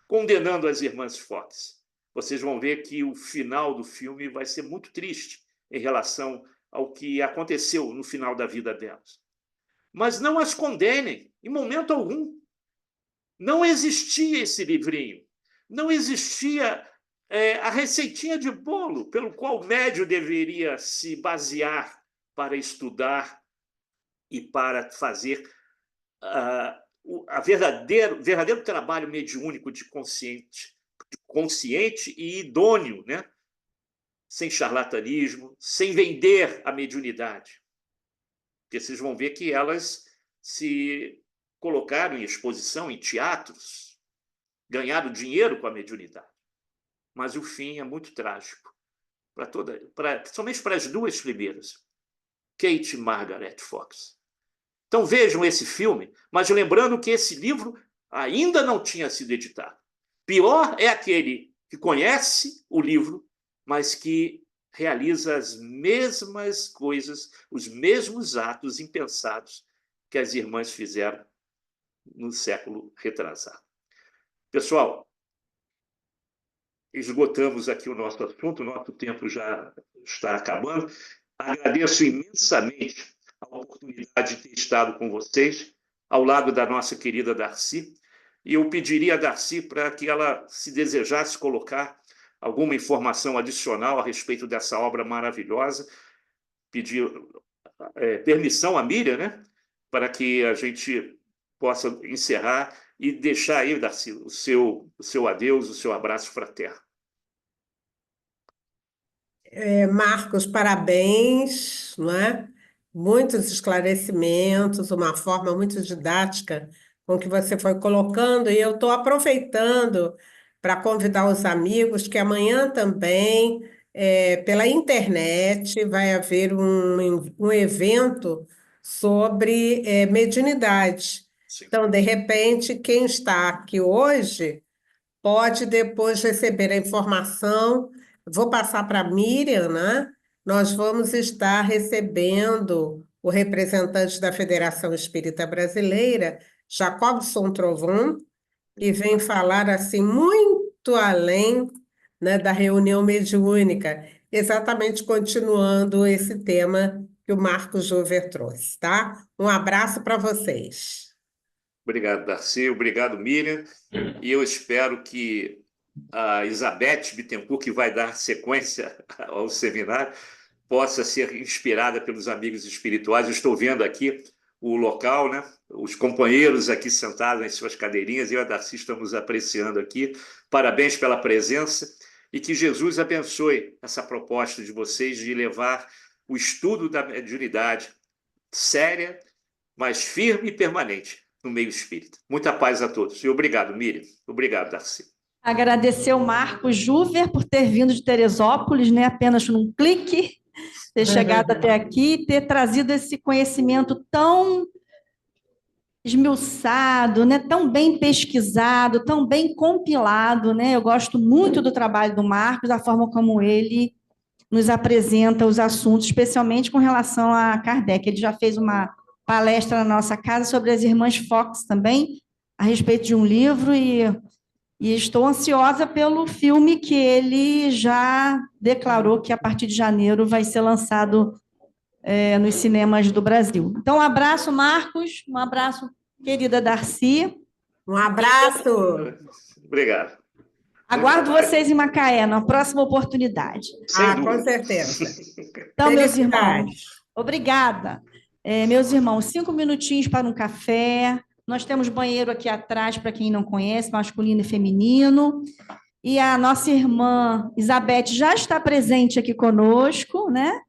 condenando as irmãs Fox. Vocês vão ver que o final do filme vai ser muito triste em relação ao que aconteceu no final da vida delas. Mas não as condenem, em momento algum. Não existia esse livrinho, não existia a receitinha de bolo pelo qual o médium deveria se basear para estudar e para fazer o verdadeiro trabalho mediúnico de consciente e idôneo, né? Sem charlatanismo, sem vender a mediunidade. Porque vocês vão ver que elas se colocaram em exposição em teatros, ganharam dinheiro com a mediunidade. Mas o fim é muito trágico, somente para as duas primeiras, Kate e Margaret Fox. Então vejam esse filme, mas lembrando que esse livro ainda não tinha sido editado. Pior é aquele que conhece o livro, mas que realiza as mesmas coisas, os mesmos atos impensados que as irmãs fizeram no século retrasado. Pessoal, esgotamos aqui o nosso assunto, o nosso tempo já está acabando. Agradeço imensamente a oportunidade de ter estado com vocês, ao lado da nossa querida Darcy, e eu pediria a Darcy para que ela, se desejasse colocar alguma informação adicional a respeito dessa obra maravilhosa, pedir permissão à Miriam, né, para que a gente possa encerrar e deixar aí, Darcy, o seu adeus, o seu abraço fraterno. Marcos, parabéns, não é? Muitos esclarecimentos, uma forma muito didática com que você foi colocando, e eu estou aproveitando para convidar os amigos que amanhã também, pela internet, vai haver um evento sobre mediunidade. Sim. Então, de repente, quem está aqui hoje pode depois receber a informação. Vou passar para a Miriam, né? Nós vamos estar recebendo o representante da Federação Espírita Brasileira, Jacobson Trovão, que vem falar assim muito além, né, da reunião mediúnica, exatamente continuando esse tema que o Marcos Jover trouxe, tá? Um abraço para vocês. Obrigado, Darcy. Obrigado, Miriam. E eu espero que a Isabeth Bittencourt, que vai dar sequência ao seminário, possa ser inspirada pelos amigos espirituais. Eu estou vendo aqui o local, né? Os companheiros aqui sentados em suas cadeirinhas, e eu e a Darcy estamos apreciando aqui. Parabéns pela presença e que Jesus abençoe essa proposta de vocês de levar o estudo da mediunidade séria, mas firme e permanente no meio espírita. Muita paz a todos. E obrigado, Miriam. Obrigado, Darcy. Agradecer ao Marcos Juver por ter vindo de Teresópolis, né, apenas num clique, ter chegado até aqui, ter trazido esse conhecimento tão esmiuçado, né, tão bem pesquisado, tão bem compilado, né? Eu gosto muito do trabalho do Marcos, da forma como ele nos apresenta os assuntos, especialmente com relação a Kardec. Ele já fez uma palestra na nossa casa sobre as irmãs Fox também, a respeito de um livro, e estou ansiosa pelo filme que ele já declarou que a partir de janeiro vai ser lançado nos cinemas do Brasil. Então, um abraço, Marcos, um abraço, querida Darcy. Um abraço. Obrigado. Aguardo vocês em Macaé, na próxima oportunidade. Com certeza. Então, meus irmãos, Felicidades. obrigada. Meus irmãos, 5 minutinhos para um café. Nós temos banheiro aqui atrás, para quem não conhece, masculino e feminino. E a nossa irmã Isabeth já está presente aqui conosco, né?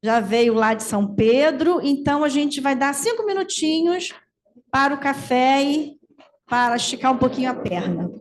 Já veio lá de São Pedro. Então, a gente vai dar 5 minutinhos para o café e para esticar um pouquinho a perna.